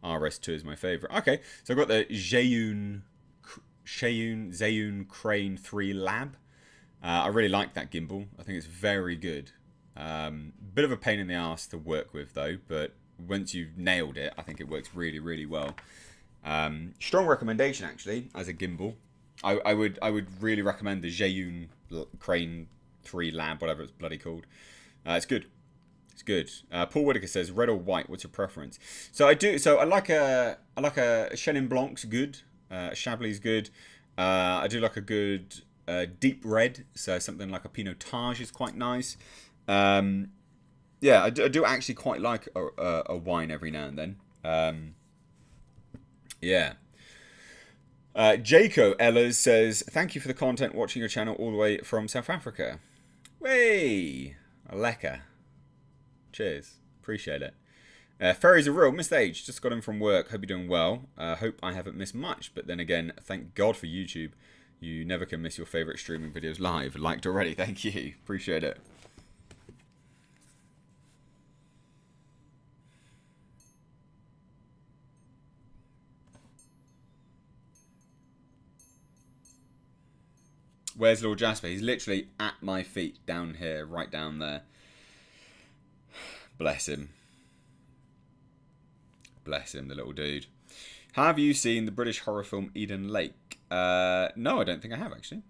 RS2 is my favourite. Okay, so I've got the Zhiyun Crane 3 Lab. I really like that gimbal. I think it's very good. Bit of a pain in the arse to work with, though, but once you've nailed it, I think it works really, really well. Strong recommendation, actually, as a gimbal. I would really recommend the Zhiyun Crane 3 Lab, whatever it's bloody called. It's good. It's good. Paul Whitaker says, red or white? What's your preference? So I like a Chenin Blanc's good. Chablis good. I do like a good deep red. So something like a Pinotage is quite nice. Yeah, I do actually quite like a wine every now and then. Yeah. Jaco Ellers says, thank you for the content, watching your channel all the way from South Africa. Way, lekker. Cheers. Appreciate it. Ferries are real. Missed Age. Just got in from work. Hope you're doing well. Hope I haven't missed much. But then again, thank God for YouTube. You never can miss your favourite streaming videos live. Liked already. Thank you. Appreciate it. Where's Lord Jasper? He's literally at my feet, down here, right down there. Bless him. Bless him, the little dude. Have you seen the British horror film Eden Lake? No, I don't think I have, actually.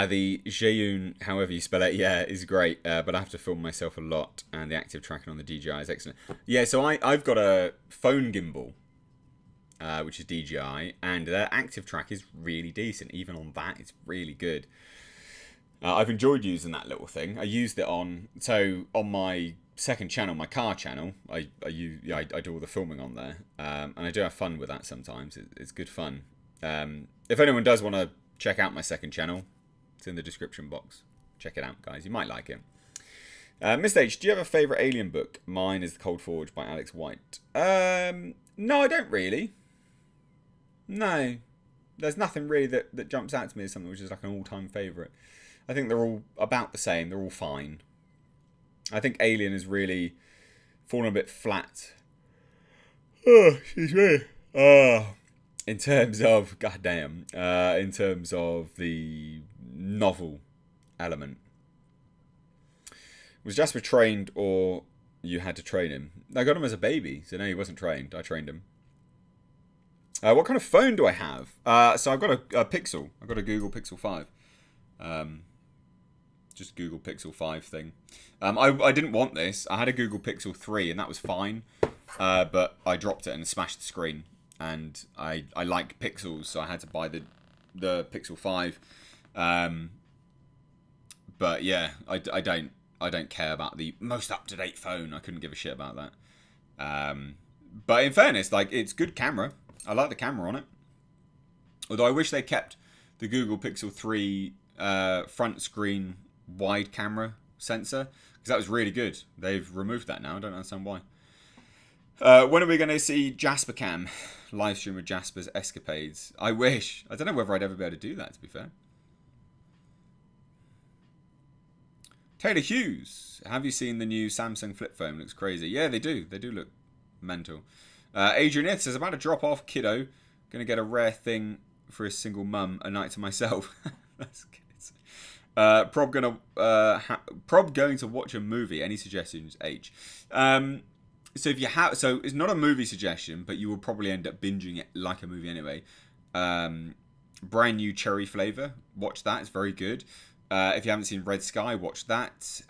The Zhiyun, however you spell it, yeah, is great. But I have to film myself a lot, and the active tracking on the DJI is excellent. Yeah, so I've got a phone gimbal, which is DJI, and their active track is really decent. Even on that, it's really good. I've enjoyed using that little thing. I used it on my second channel, my car channel. I do all the filming on there, and I do have fun with that sometimes. It's good fun. If anyone does want to check out my second channel, it's in the description box. Check it out, guys. You might like it. Mr. H, do you have a favourite Alien book? Mine is The Cold Forge by Alex White. No, I don't really. No. There's nothing really that jumps out to me as something which is like an all-time favourite. I think they're all about the same. They're all fine. I think Alien has really fallen a bit flat. Oh, excuse me. In terms of, goddamn, in terms of the novel element. Was Jasper trained or you had to train him? I got him as a baby, so no, he wasn't trained. I trained him. What kind of phone do I have? So I've got a Pixel. I've got a Google Pixel 5. Just Google Pixel 5 thing. I didn't want this. I had a Google Pixel 3 and that was fine. But I dropped it and smashed the screen. And I like pixels, so I had to buy the Pixel 5. But yeah, I don't care about the most up-to-date phone. I couldn't give a shit about that. But in fairness, like, it's good camera. I like the camera on it. Although I wish they kept the Google Pixel 3 front screen wide camera sensor, because that was really good. They've removed that now. I don't understand why. When are we going to see Jasper Cam? Live stream of Jasper's escapades. I wish. I don't know whether I'd ever be able to do that, to be fair. Taylor Hughes. Have you seen the new Samsung flip phone? Looks crazy. Yeah, they do. They do look mental. Adrian Ith says, about to drop off, kiddo. Gonna get a rare thing for a single mum. A night to myself. That's good. Prob going to watch a movie. Any suggestions? H. So if you have, so it's not a movie suggestion, but you will probably end up binging it like a movie anyway. Brand new cherry flavor. Watch that. It's very good. If you haven't seen Red Sky, watch that.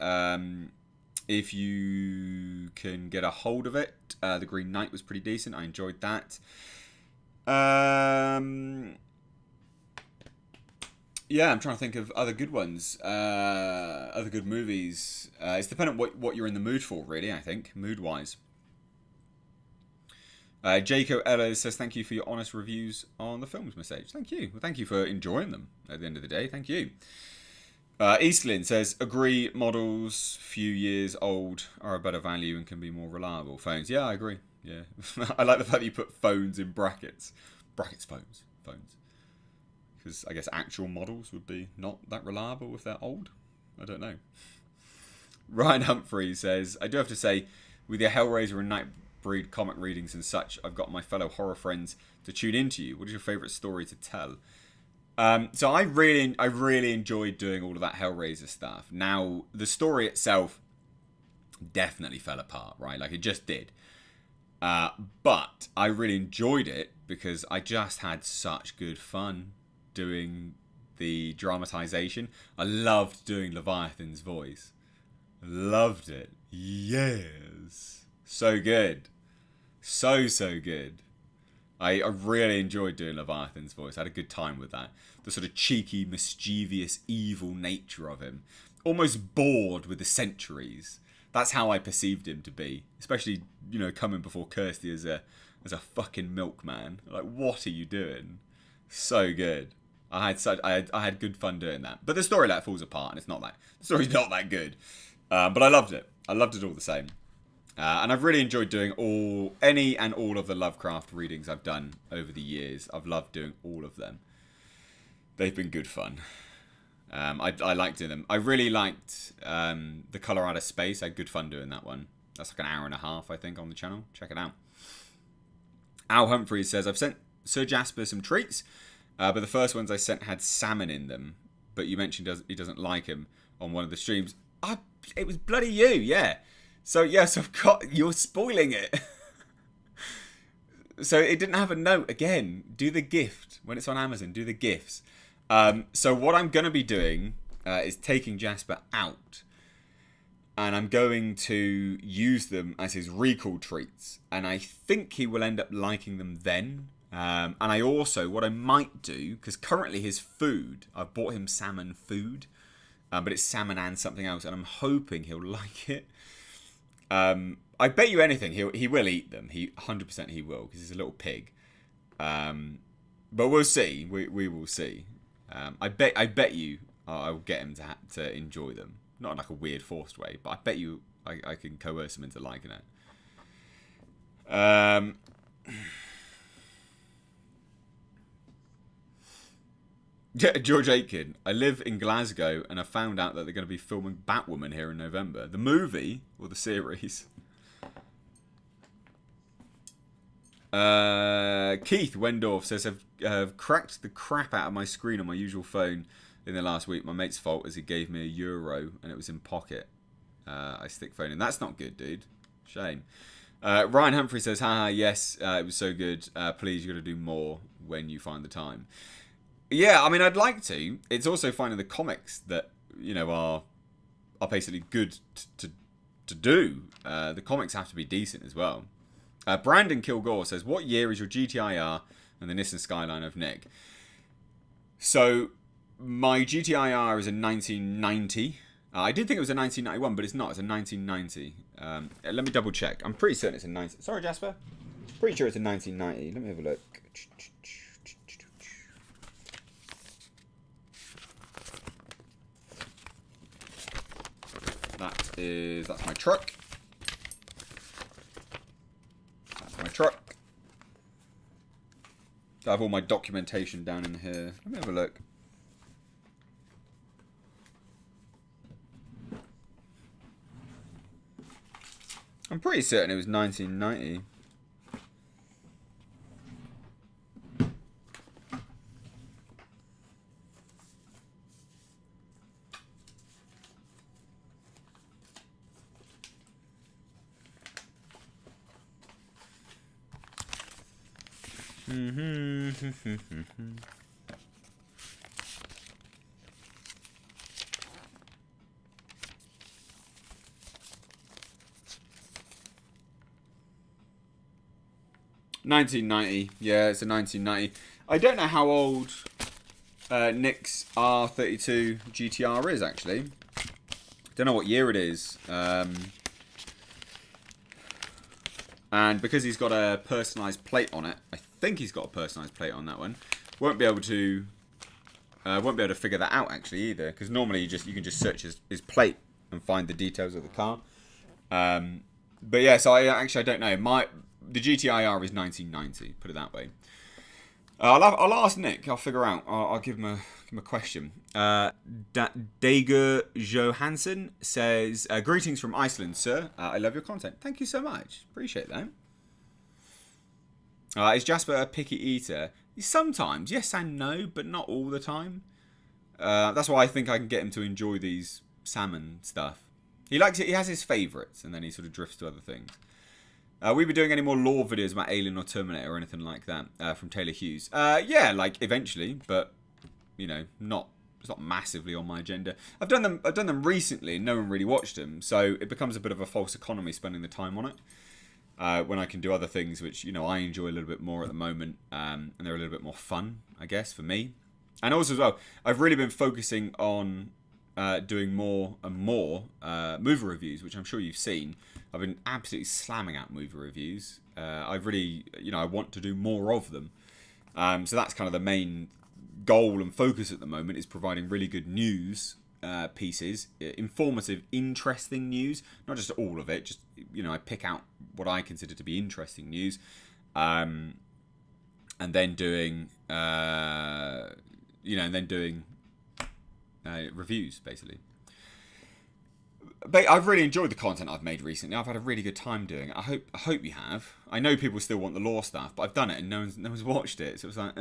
If you can get a hold of it, The Green Knight was pretty decent. I enjoyed that. Yeah, I'm trying to think of other good ones, other good movies. It's dependent what you're in the mood for, really. I think mood-wise. Jaco Ellis says, thank you for your honest reviews on the films, Message. Thank you. Well, thank you for enjoying them at the end of the day. Thank you. Eastlyn says, agree, models few years old are a better value and can be more reliable. Phones. Yeah, I agree. Yeah. I like the fact that you put phones in brackets. Brackets, phones. Phones. Because I guess actual models would be not that reliable if they're old. I don't know. Ryan Humphrey says, I do have to say, with your Hellraiser and Nightbreed comic readings and such, I've got my fellow horror friends to tune into you. What is your favourite story to tell? So I really enjoyed doing all of that Hellraiser stuff. Now, the story itself definitely fell apart, right? Like, it just did. But I really enjoyed it because I just had such good fun doing the dramatization. I loved doing Leviathan's voice. Loved it. Yes. So good. So good. I really enjoyed doing Leviathan's voice. I had a good time with that. The sort of cheeky, mischievous, evil nature of him. Almost bored with the centuries. That's how I perceived him to be. Especially, you know, coming before Kirsty as a fucking milkman. Like, what are you doing? So good. I had good fun doing that. But the story like falls apart and the story's not that good. But I loved it. I loved it all the same. And I've really enjoyed doing any and all of the Lovecraft readings I've done over the years. I've loved doing all of them. They've been good fun. I liked doing them. I really liked The Color Out of Space. I had good fun doing that one. That's like an hour and a half, I think, on the channel. Check it out. Al Humphreys says, I've sent Sir Jasper some treats, but the first ones I sent had salmon in them. But you mentioned he doesn't like him on one of the streams. It was bloody you, yeah. So, yes, you're spoiling it. So, it didn't have a note. Again, do the gift. When it's on Amazon, do the gifts. So, what I'm going to be doing is taking Jasper out. And I'm going to use them as his recall treats. And I think he will end up liking them then. And I also, what I might do, because currently his food, I've bought him salmon food. But it's salmon and something else. And I'm hoping he'll like it. I bet you anything he will eat them. 100% he will, because he's a little pig. But we'll see. We will see. I bet you I'll get him to enjoy them. Not in like a weird forced way, but I bet you I can coerce him into liking it. Yeah, George Aitken. I live in Glasgow and I found out that they're going to be filming Batwoman here in November. The movie or the series? Keith Wendorf says, I've cracked the crap out of my screen on my usual phone in the last week. My mate's fault as he gave me €1 and it was in pocket. I stick phone in. That's not good, dude. Shame. Ryan Humphrey says, haha, yes, it was so good. Please, you got to do more when you find the time. Yeah, I mean, I'd like to. It's also finding the comics that, are basically good to do. The comics have to be decent as well. Brandon Kilgore says, what year is your GTIR and the Nissan Skyline of Nick? So, my GTIR is a 1990. I did think it was a 1991, but it's not. It's a 1990. Let me double check. I'm pretty certain it's a 19... Sorry, Jasper. Pretty sure it's a 1990. Let me have a look. That's my truck. That's my truck. I have all my documentation down in here. Let me have a look. I'm pretty certain it was 1990. Mm-hmm. 1990. Yeah, it's a 1990. I don't know how old Nick's R32 GTR is, actually. Don't know what year it is. And because he's got a personalised plate on it, I think he's got a personalised plate on that one. Won't be able to figure that out actually either, because normally you can just search his plate and find the details of the car. But yeah, so I don't know. The GTIR is 1990. Put it that way. I'll ask Nick. I'll figure out. I'll give him a question. Dager Johansson says, greetings from Iceland, sir. I love your content. Thank you so much. Appreciate that. Is Jasper a picky eater? Sometimes, yes and no, but not all the time. That's why I think I can get him to enjoy these salmon stuff. He likes it. He has his favourites, and then he sort of drifts to other things. We be doing any more lore videos about Alien or Terminator or anything like that from Taylor Hughes? Yeah, like eventually, but it's not massively on my agenda. I've done them recently, and no one really watched them, so it becomes a bit of a false economy spending the time on it. When I can do other things which I enjoy a little bit more at the moment, and they're a little bit more fun, I guess, for me. And also as well, I've really been focusing on doing more and more movie reviews, which I'm sure you've seen. I've been absolutely slamming out movie reviews. I've really, I want to do more of them. So that's kind of the main goal and focus at the moment, is providing really good news pieces, informative, interesting news, not just all of it. Just I pick out what I consider to be interesting news, and then doing reviews basically. But I've really enjoyed the content I've made recently. I've had a really good time doing it. I hope you have. I know people still want the lore stuff, but I've done it and no one's watched it. So it was like,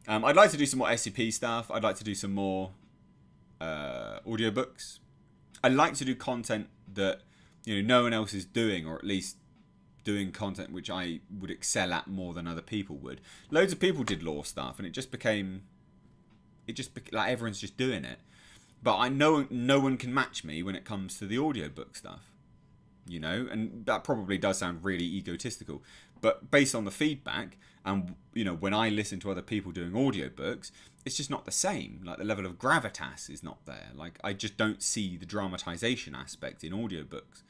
I'd like to do some more SCP stuff. I'd like to do some more audiobooks. I'd like to do content that no one else is doing, or at least doing content which I would excel at more than other people would. Loads of people did lore stuff, and it just became like everyone's just doing it. But I know no one can match me when it comes to the audiobook stuff, and that probably does sound really egotistical. But based on the feedback, and when I listen to other people doing audiobooks, it's just not the same. Like, the level of gravitas is not there. Like, I just don't see the dramatization aspect in audiobooks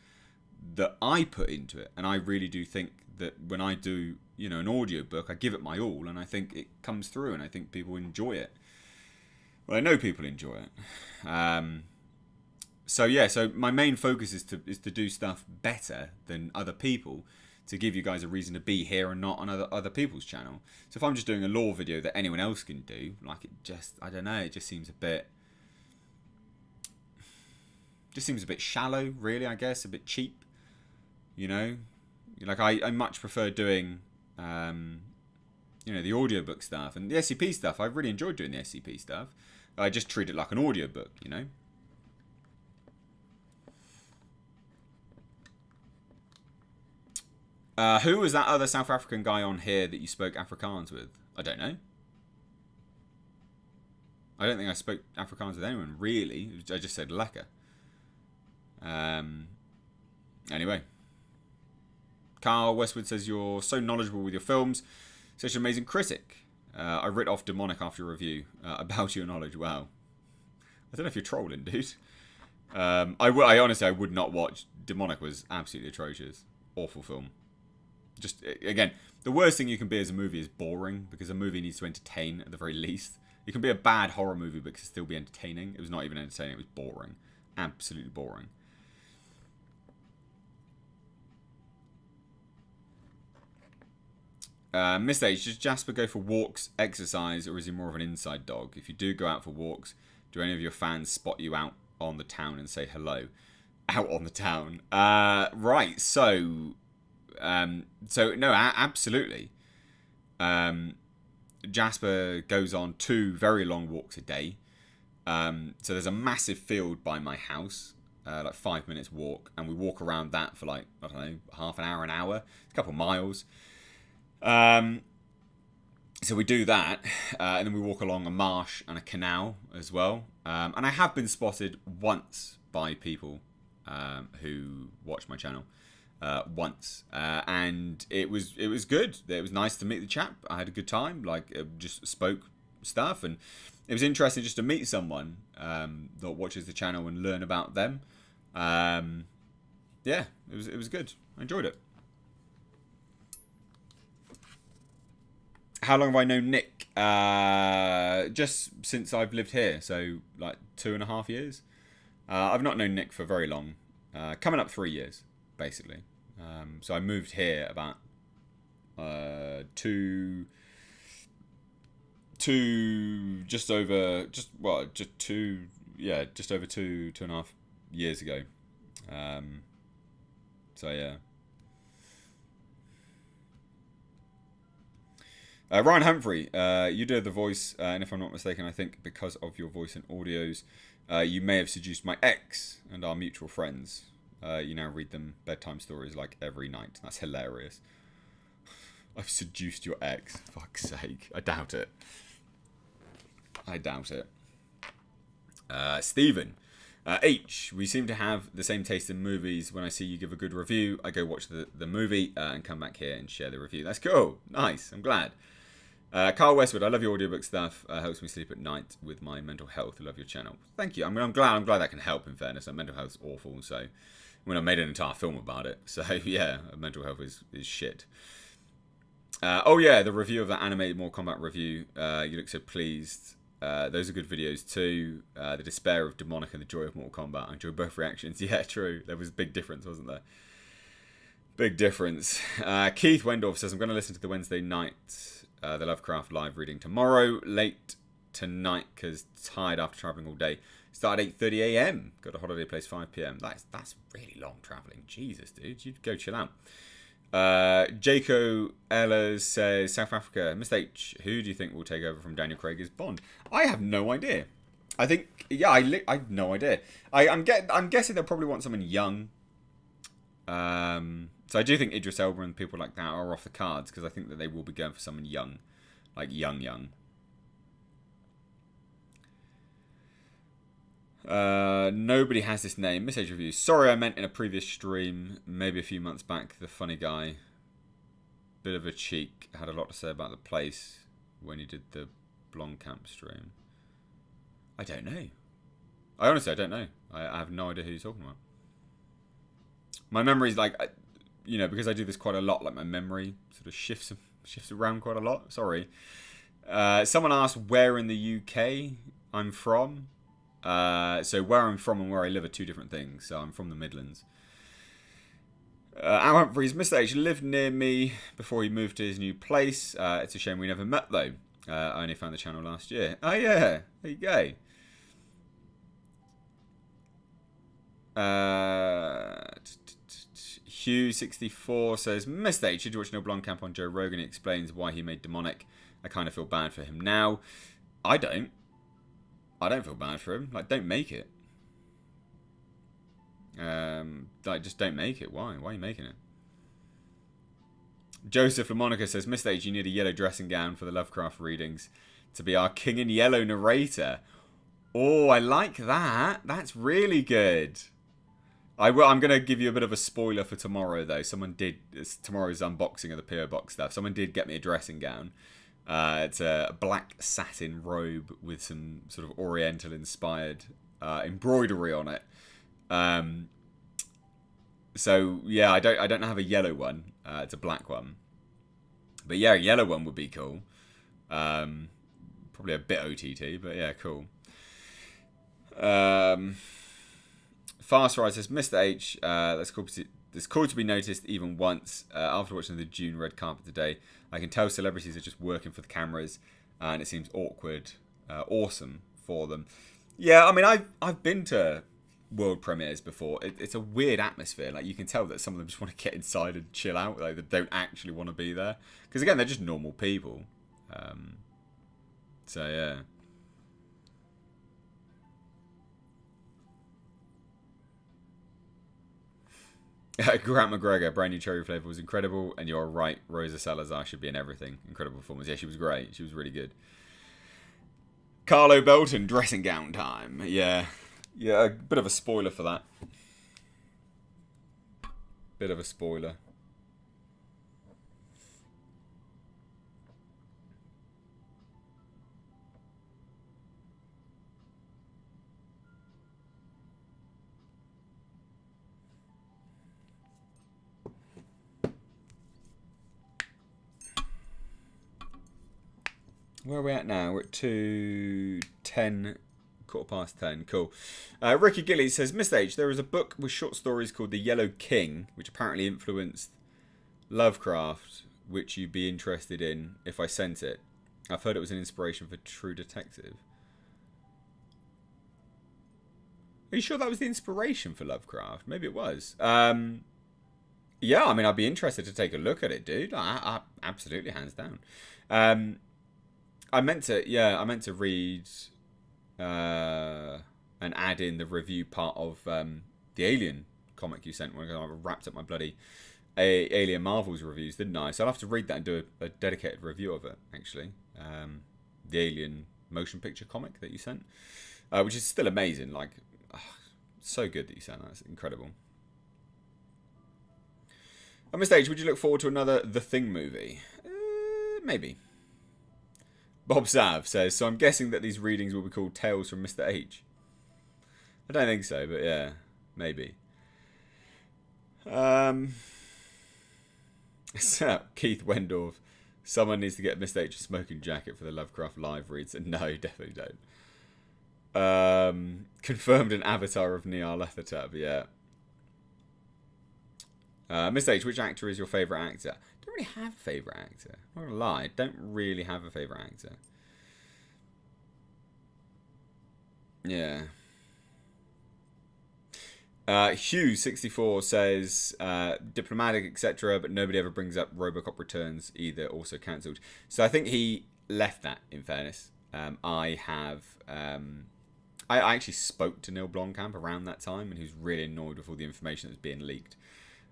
that I put into it. And I really do think that when I do, an audiobook, I give it my all, and I think it comes through, and I think people enjoy it. Well, I know people enjoy it. So my main focus is to do stuff better than other people, to give you guys a reason to be here and not on other people's channel. So if I'm just doing a lore video that anyone else can do, like, I don't know, it just seems a bit shallow, really, I guess, a bit cheap. Like, I much prefer doing the audiobook stuff, and the SCP stuff. I really enjoyed doing the SCP stuff. I just treat it like an audiobook, Who was that other South African guy on here that you spoke Afrikaans with? I don't know. I don't think I spoke Afrikaans with anyone, really. I just said lekker. Anyway. Carl Westwood says, you're so knowledgeable with your films. Such an amazing critic. I writ off Demonic after a review about your knowledge. Wow. I don't know if you're trolling, dude. I honestly, I would not watch. Demonic was absolutely atrocious. Awful film. Just, again, the worst thing you can be as a movie is boring, because a movie needs to entertain at the very least. You can be a bad horror movie, but can still be entertaining. It was not even entertaining, it was boring. Absolutely boring. Mr. H, does Jasper go for walks, exercise, or is he more of an inside dog? If you do go out for walks, do any of your fans spot you out on the town and say hello? Out on the town. Right, so no, absolutely. Jasper goes on 2 very long walks a day. So there's a massive field by my house, like 5 minutes walk, and we walk around that for like, I don't know, half an hour, a couple of miles. So we do that, and then we walk along a marsh and a canal as well. And I have been spotted once by people who watch my channel. Once, and it was good. It was nice to meet the chap. I had a good time. Like, just spoke stuff, and it was interesting just to meet someone that watches the channel and learn about them. Yeah, it was good. I enjoyed it. How long have I known Nick? Just since I've lived here, so like 2.5 years. I've not known Nick for very long. Coming up 3 years, basically. So I moved here about two just over 2.5 years ago. So yeah. Ryan Humphrey, you did the voice, and if I'm not mistaken, I think because of your voice and audios, you may have seduced my ex and our mutual friends. You now read them bedtime stories like every night. That's hilarious. I've seduced your ex. Fuck's sake. I doubt it. Stephen. H. We seem to have the same taste in movies. When I see you give a good review, I go watch the movie and come back here and share the review. That's cool. Nice. I'm glad. Carl Westwood, I love your audiobook stuff. Helps me sleep at night with my mental health. I love your channel. Thank you. I'm glad that can help, in fairness. Mental health is awful, so I made an entire film about it. So yeah, mental health is shit. Oh yeah, the review of that animated Mortal Kombat review. You look so pleased. Those are good videos too. The despair of Demonic and the joy of Mortal Kombat. I enjoyed both reactions. Yeah, true. There was a big difference, wasn't there? Big difference. Keith Wendorf says, I'm going to listen to the Wednesday night, the Lovecraft live reading tomorrow, late tonight, because tired after travelling all day. Start at 8:30 a.m. Go to holiday place 5 p.m. That's really long travelling. Jesus, dude. You'd go chill out. Jaco Ellers says, South Africa, Mr. H, who do you think will take over from Daniel Craig as Bond? I have no idea. I think, yeah, I have no idea. I'm guessing they'll probably want someone young. So I do think Idris Elba and people like that are off the cards, because I think that they will be going for someone young. Like young. Nobody has this name. Message review. Sorry, I meant in a previous stream, maybe a few months back, the funny guy. Bit of a cheek. Had a lot to say about the place when he did the Blomkamp stream. I don't know. I honestly don't know. I have no idea who you're talking about. My memory's like, because I do this quite a lot, like my memory sort of shifts around quite a lot. Sorry. Someone asked where in the UK I'm from. So where I'm from and where I live are two different things. So I'm from the Midlands. Al Humphreys, Mr. H lived near me before he moved to his new place. It's a shame we never met though. I only found the channel last year. Oh yeah, there you go. Hugh64 says, Mr. H, did you watch Neil Blomkamp on Joe Rogan? He explains why he made Demonic. I kind of feel bad for him now. I don't feel bad for him. Like, don't make it. Just don't make it. Why? Why are you making it? Joseph LaMonica says, Mr. H, you need a yellow dressing gown for the Lovecraft readings to be our King in Yellow narrator. Oh, I like that. That's really good. I'm going to give you a bit of a spoiler for tomorrow, though. It's tomorrow's unboxing of the PO Box stuff. Someone did get me a dressing gown. It's a black satin robe with some sort of Oriental-inspired embroidery on it. So yeah, I don't have a yellow one. It's a black one. But yeah, a yellow one would be cool. Probably a bit OTT, but yeah, cool. Fast Rise says, Mr. H, that's cool to be noticed even once. After watching the June red carpet today, I can tell celebrities are just working for the cameras, and it seems awkward, awesome for them. Yeah, I mean, I've been to world premieres before. It's a weird atmosphere. Like, you can tell that some of them just want to get inside and chill out. Like, they don't actually want to be there. Because, again, they're just normal people. So, yeah. Grant McGregor, brand new cherry flavour, was incredible. And you're right, Rosa Salazar should be in everything. Incredible performance. Yeah, she was great. She was really good. Carlo Belton, dressing gown time. Yeah. Yeah, a bit of a spoiler for that. Bit of a spoiler. Where are we at now? We're at 2:10, 10:15. Cool. Ricky Gilly says, Mr. H, there is a book with short stories called The Yellow King, which apparently influenced Lovecraft, which you'd be interested in if I sent it. I've heard it was an inspiration for True Detective. Are you sure that was the inspiration for Lovecraft? Maybe it was. Yeah, I mean, I'd be interested to take a look at it, dude. I absolutely, hands down. I meant to read and add in the review part of the Alien comic you sent when I wrapped up my bloody Alien Marvels reviews, didn't I? So I'll have to read that and do a dedicated review of it, actually. The Alien motion picture comic that you sent, which is still amazing. Like, so good that you sent that. It's incredible. At this stage, would you look forward to another The Thing movie? Maybe. Bob Sav says, so I'm guessing that these readings will be called Tales from Mr. H. I don't think so, but yeah, maybe. Keith Wendorf, someone needs to get Mr. H a smoking jacket for the Lovecraft live reads. And no, definitely don't. Confirmed an avatar of Nyarlathotep, yeah. Mr. H, which actor is your favourite actor? I don't really have a favourite actor. I'm not gonna lie, I don't really have a favourite actor. Yeah. Hugh64 says diplomatic, etc., but nobody ever brings up Robocop Returns either, also cancelled. So I think he left that, in fairness. I actually spoke to Neil Blomkamp around that time, and he was really annoyed with all the information that was being leaked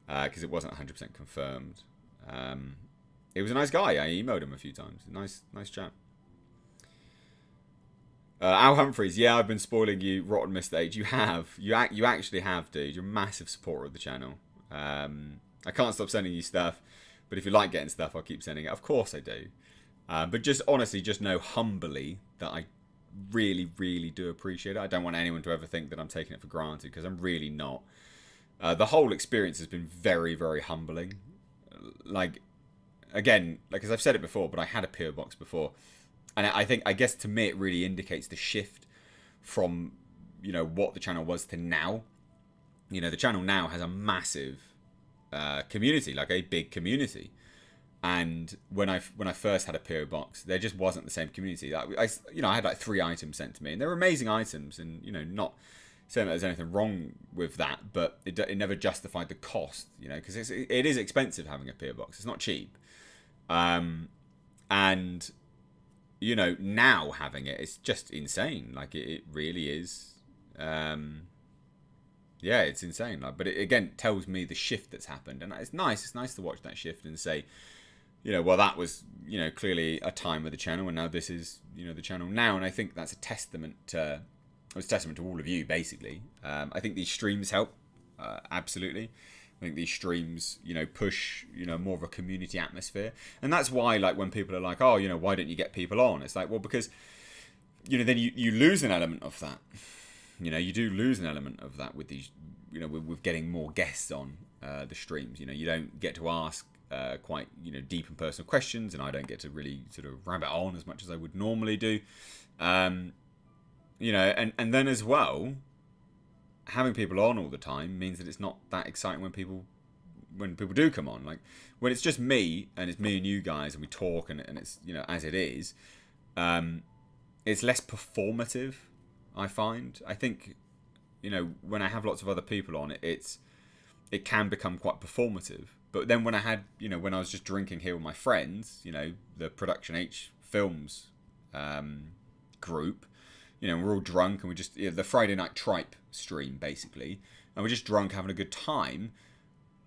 because it wasn't 100% confirmed. He was a nice guy. I emailed him a few times. Nice chap. Al Humphreys, yeah, I've been spoiling you, rotten Mr. H. You have. You actually have, dude. You're a massive supporter of the channel. I can't stop sending you stuff, but if you like getting stuff, I'll keep sending it. Of course I do. But just honestly, just know humbly that I really, really do appreciate it. I don't want anyone to ever think that I'm taking it for granted, because I'm really not. The whole experience has been very, very humbling. Like, again, like, as I've said it before, but I had a PO Box before. And I guess to me it really indicates the shift from, what the channel was to now. The channel now has a massive community, like a big community. And when I first had a PO Box, there just wasn't the same community. I had like 3 items sent to me, and they were amazing items, and not saying that there's anything wrong with that, but it never justified the cost, because it is expensive having a PO Box. It's not cheap, and now having it, it's just insane. Like, it really is. Yeah, it's insane. Like, but it, again, tells me the shift that's happened. And it's nice. It's nice to watch that shift and say, you know, well, that was, you know, clearly a time of the channel, and now this is, you know, the channel now, and I think that's a testament to, it's a testament to all of you, basically. I think these streams help, absolutely. I think these streams, you know, push, you know, more of a community atmosphere, and that's why, like, when people are like, oh, you know, why don't you get people on? It's like, well, because, you know, then you lose an element of that. You know, you do lose an element of that with these, you know, with getting more guests on the streams. You know, you don't get to ask quite, you know, deep and personal questions, and I don't get to really sort of rabbit on as much as I would normally do. You know, and then as well, having people on all the time means that it's not that exciting when people do come on. Like, when it's just me, and it's me and you guys, and we talk, and it's, you know, as it is, it's less performative, I find. I think, you know, when I have lots of other people on, it can become quite performative. But then when I had, you know, when I was just drinking here with my friends, you know, the Production H Films group, you know, we're all drunk, and we just, you know, the Friday Night Tripe stream, basically, and we're just drunk having a good time.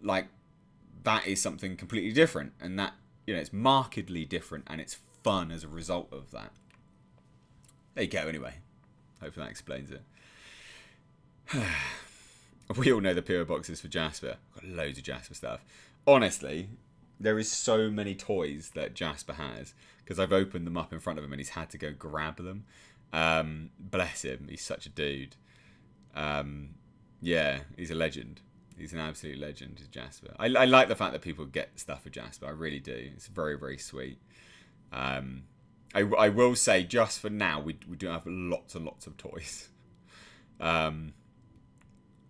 Like, that is something completely different, and that, you know, it's markedly different, and it's fun as a result of that. There you go, anyway. Hopefully that explains it. We all know the PO boxes for Jasper. I've got loads of Jasper stuff. Honestly, there is so many toys that Jasper has, because I've opened them up in front of him and he's had to go grab them. Bless him. He's such a dude. Yeah, he's a legend. He's an absolute legend, Jasper. I like the fact that people get stuff for Jasper. I really do. It's very, very sweet. I will say, just for now, we do have lots and lots of toys.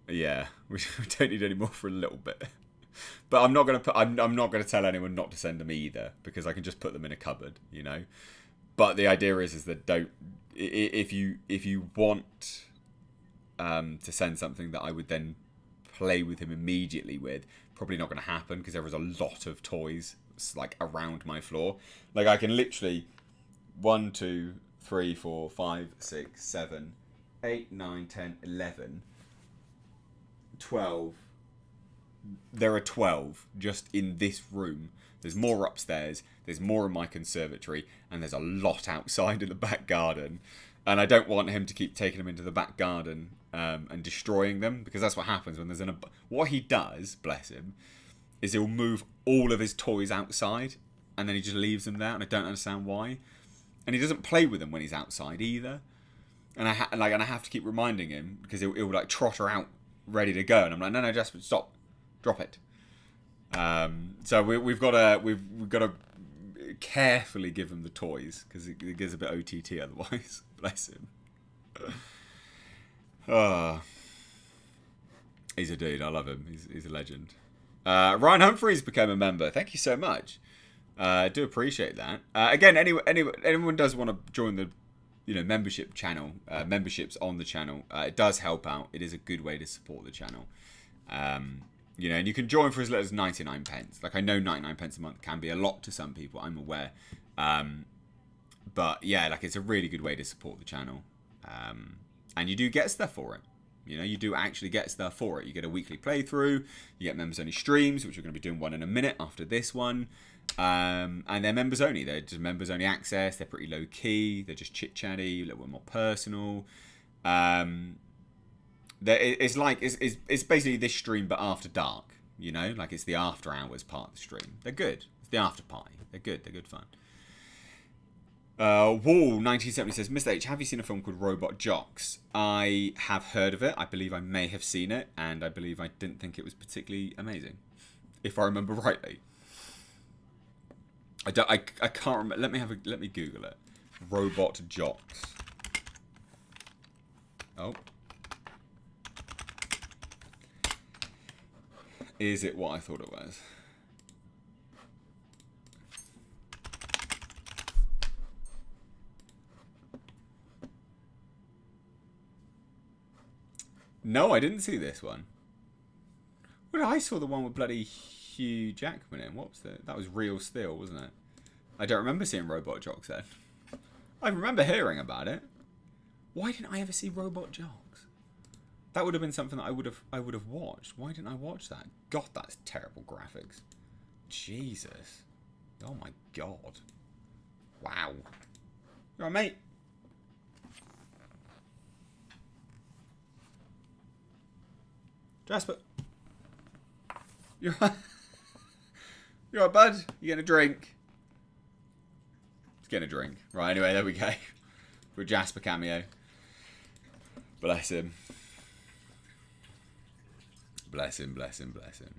Yeah, we don't need any more for a little bit. But I'm not gonna tell anyone not to send them either, because I can just put them in a cupboard, you know. But the idea is that don't, if you want to send something that I would then play with him immediately with, probably not going to happen, because there is a lot of toys like around my floor. Like, I can literally 1, 2, 3, 4, 5, 6, 7, 8, 9, 10, 11, 12. There are 12 just in this room. There's more upstairs, there's more in my conservatory, and there's a lot outside in the back garden. And I don't want him to keep taking them into the back garden and destroying them, because that's what happens when there's what he does, bless him, is he'll move all of his toys outside, and then he just leaves them there, and I don't understand why. And he doesn't play with them when he's outside either. And I have to keep reminding him, because he'll like trotter out ready to go, and I'm like, no, just stop, drop it. So we've got to carefully give him the toys, because it gets a bit OTT otherwise. Bless him. Oh, he's a dude. I love him. He's a legend. Ryan Humphreys became a member. Thank you so much. I do appreciate that. Again, anyone does want to join the, you know, membership channel, memberships on the channel, it does help out. It is a good way to support the channel. You know, and you can join for as little as 99 pence. Like, I know 99 pence a month can be a lot to some people, I'm aware. But yeah, like, it's a really good way to support the channel. And you do get stuff for it. You know, you do actually get stuff for it. You get a weekly playthrough, you get members only streams, which we're going to be doing one in a minute after this one. And they're members only. They're just members only access. They're pretty low key. They're just chit chatty, a little bit more personal. It's basically this stream but after dark. You know, like, it's the after hours part of the stream. They're good. It's the after party. They're good. They're good fun. Wall 1970 says, Mr. H, have you seen a film called Robot Jocks? I have heard of it. I believe I may have seen it, and I believe I didn't think it was particularly amazing, if I remember rightly. I can't remember. Let me Google it. Robot Jocks. Oh. Is it what I thought it was? No, I didn't see this one. Well, I saw the one with bloody Hugh Jackman in. What was that? That was Real Steel, wasn't it? I don't remember seeing Robot Jocks then. I remember hearing about it. Why didn't I ever see Robot Jocks? That would have been something that I would have watched. Why didn't I watch that? God, that's terrible graphics. Jesus. Oh my god. Wow. You alright, mate? Jasper. You're alright? You alright, bud? You getting a drink? He's getting a drink. Right, anyway, there we go. For a Jasper cameo. Bless him. Bless him, bless him, bless him.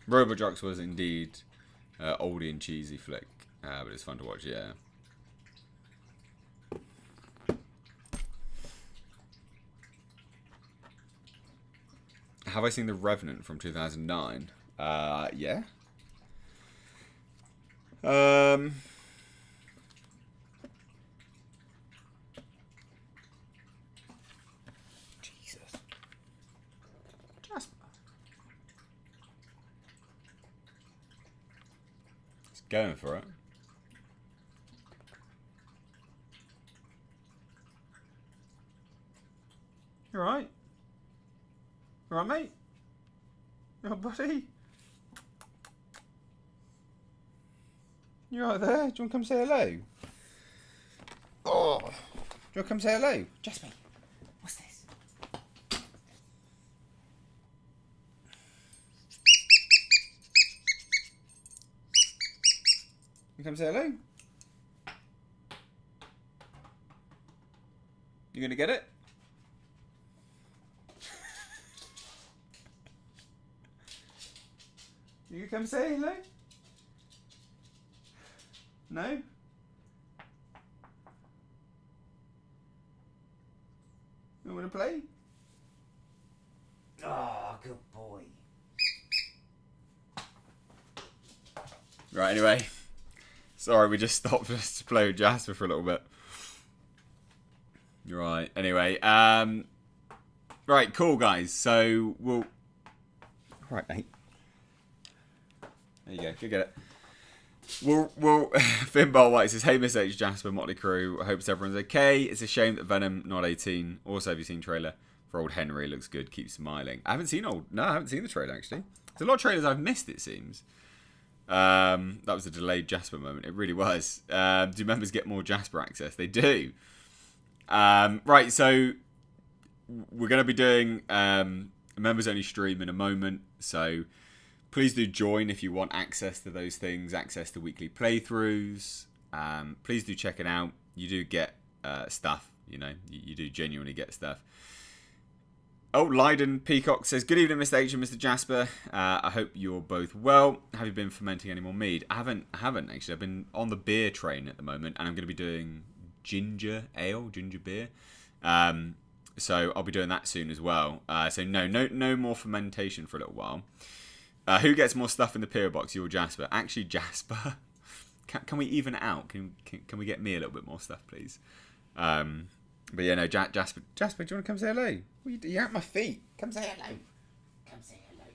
Robojocks was indeed oldie and cheesy flick, but it's fun to watch, yeah. Have I seen The Revenant from 2009? Yeah. Jesus. Jasper. It's going for it. You alright? You alright, mate? You alright, buddy? You alright there? Do you want to come say hello? Oh! Do you want to come say hello? Jasper, what's this? You come say hello? You gonna get it? You come say hello? No? You want to play? Oh, good boy. Right, anyway. Sorry, we just stopped just to play with Jasper for a little bit. Right, anyway. Right, cool, guys. So, we'll... Alright, mate. There you go. Go get it. Well, Finbar White says, hey, Miss H, Jasper, Motley Crue. I hope everyone's okay. It's a shame that Venom, not 18. Also, have you seen trailer for Old Henry? Looks good. Keep smiling. I haven't seen the trailer, actually. There's a lot of trailers I've missed, it seems. That was a delayed Jasper moment. It really was. Do members get more Jasper access? They do. Right, so we're going to be doing a members-only stream in a moment. So... please do join if you want access to those things, access to weekly playthroughs. Please do check it out. You do get stuff, you know. You do genuinely get stuff. Oh, Leiden Peacock says, good evening, Mr. H and Mr. Jasper. I hope you're both well. Have you been fermenting any more mead? I haven't actually. I've been on the beer train at the moment, and I'm going to be doing ginger beer. So I'll be doing that soon as well. So no more fermentation for a little while. Who gets more stuff in the PO box, you or Jasper? Actually, Jasper. Can we even it out? Can we get me a little bit more stuff, please? But yeah, no, Jasper, do you want to come say hello? You're at my feet. Come say hello. Come say hello.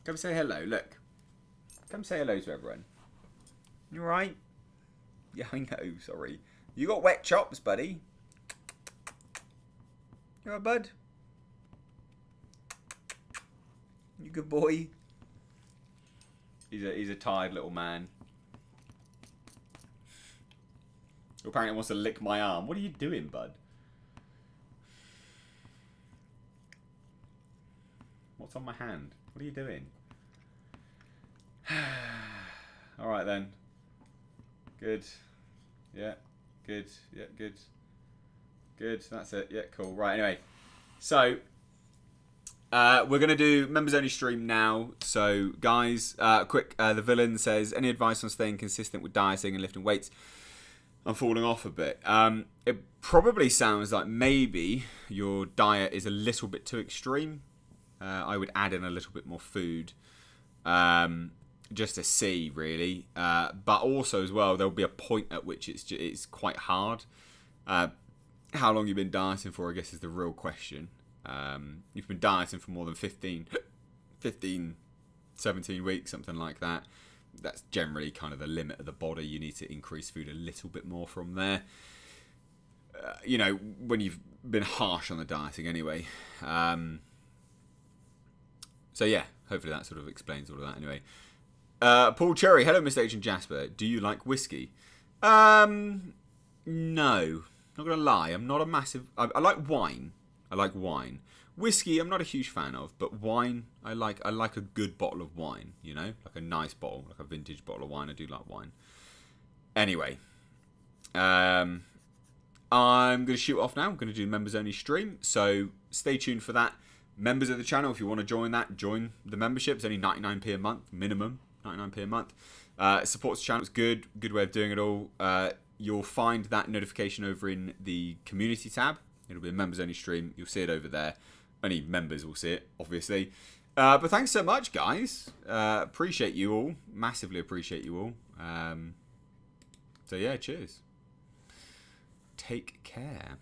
Come say hello. Look. Come say hello to everyone. You alright? Yeah, I know. Sorry. You got wet chops, buddy. You alright, bud? You good boy. He's a tired little man. Who apparently wants to lick my arm. What are you doing, bud? What's on my hand? What are you doing? Alright then. Good. Yeah. Good. Yeah, good. Good. That's it. Yeah, cool. Right, anyway. So... we're going to do members only stream now. So, guys, quick, the villain says, any advice on staying consistent with dieting and lifting weights? I'm falling off a bit. It probably sounds like maybe your diet is a little bit too extreme. I would add in a little bit more food just to see, really. But also, as well, there'll be a point at which it's quite hard. How long you've been dieting for, I guess, is the real question. You've been dieting for more than 15, 17 weeks, something like that. That's generally kind of the limit of the body. You need to increase food a little bit more from there. you know, when you've been harsh on the dieting anyway. So yeah, hopefully that sort of explains all of that anyway. Paul Cherry, hello Mr. H and Jasper. Do you like whiskey? No. Not gonna lie, I'm not a massive... I like wine. I like wine. Whiskey, I'm not a huge fan of, but wine, I like a good bottle of wine, you know? Like a nice bottle, like a vintage bottle of wine. I do like wine. Anyway. I'm going to shoot off now. I'm going to do members only stream, so stay tuned for that. Members of the channel, if you want to join that, join the membership. It's only 99p a month, minimum 99p a month. Supports the channel. It's good way of doing it all. You'll find that notification over in the community tab. It'll be a members only stream. You'll see it over there. Only members will see it, obviously. But thanks so much, guys. Appreciate you all. Massively appreciate you all. So yeah, cheers. Take care.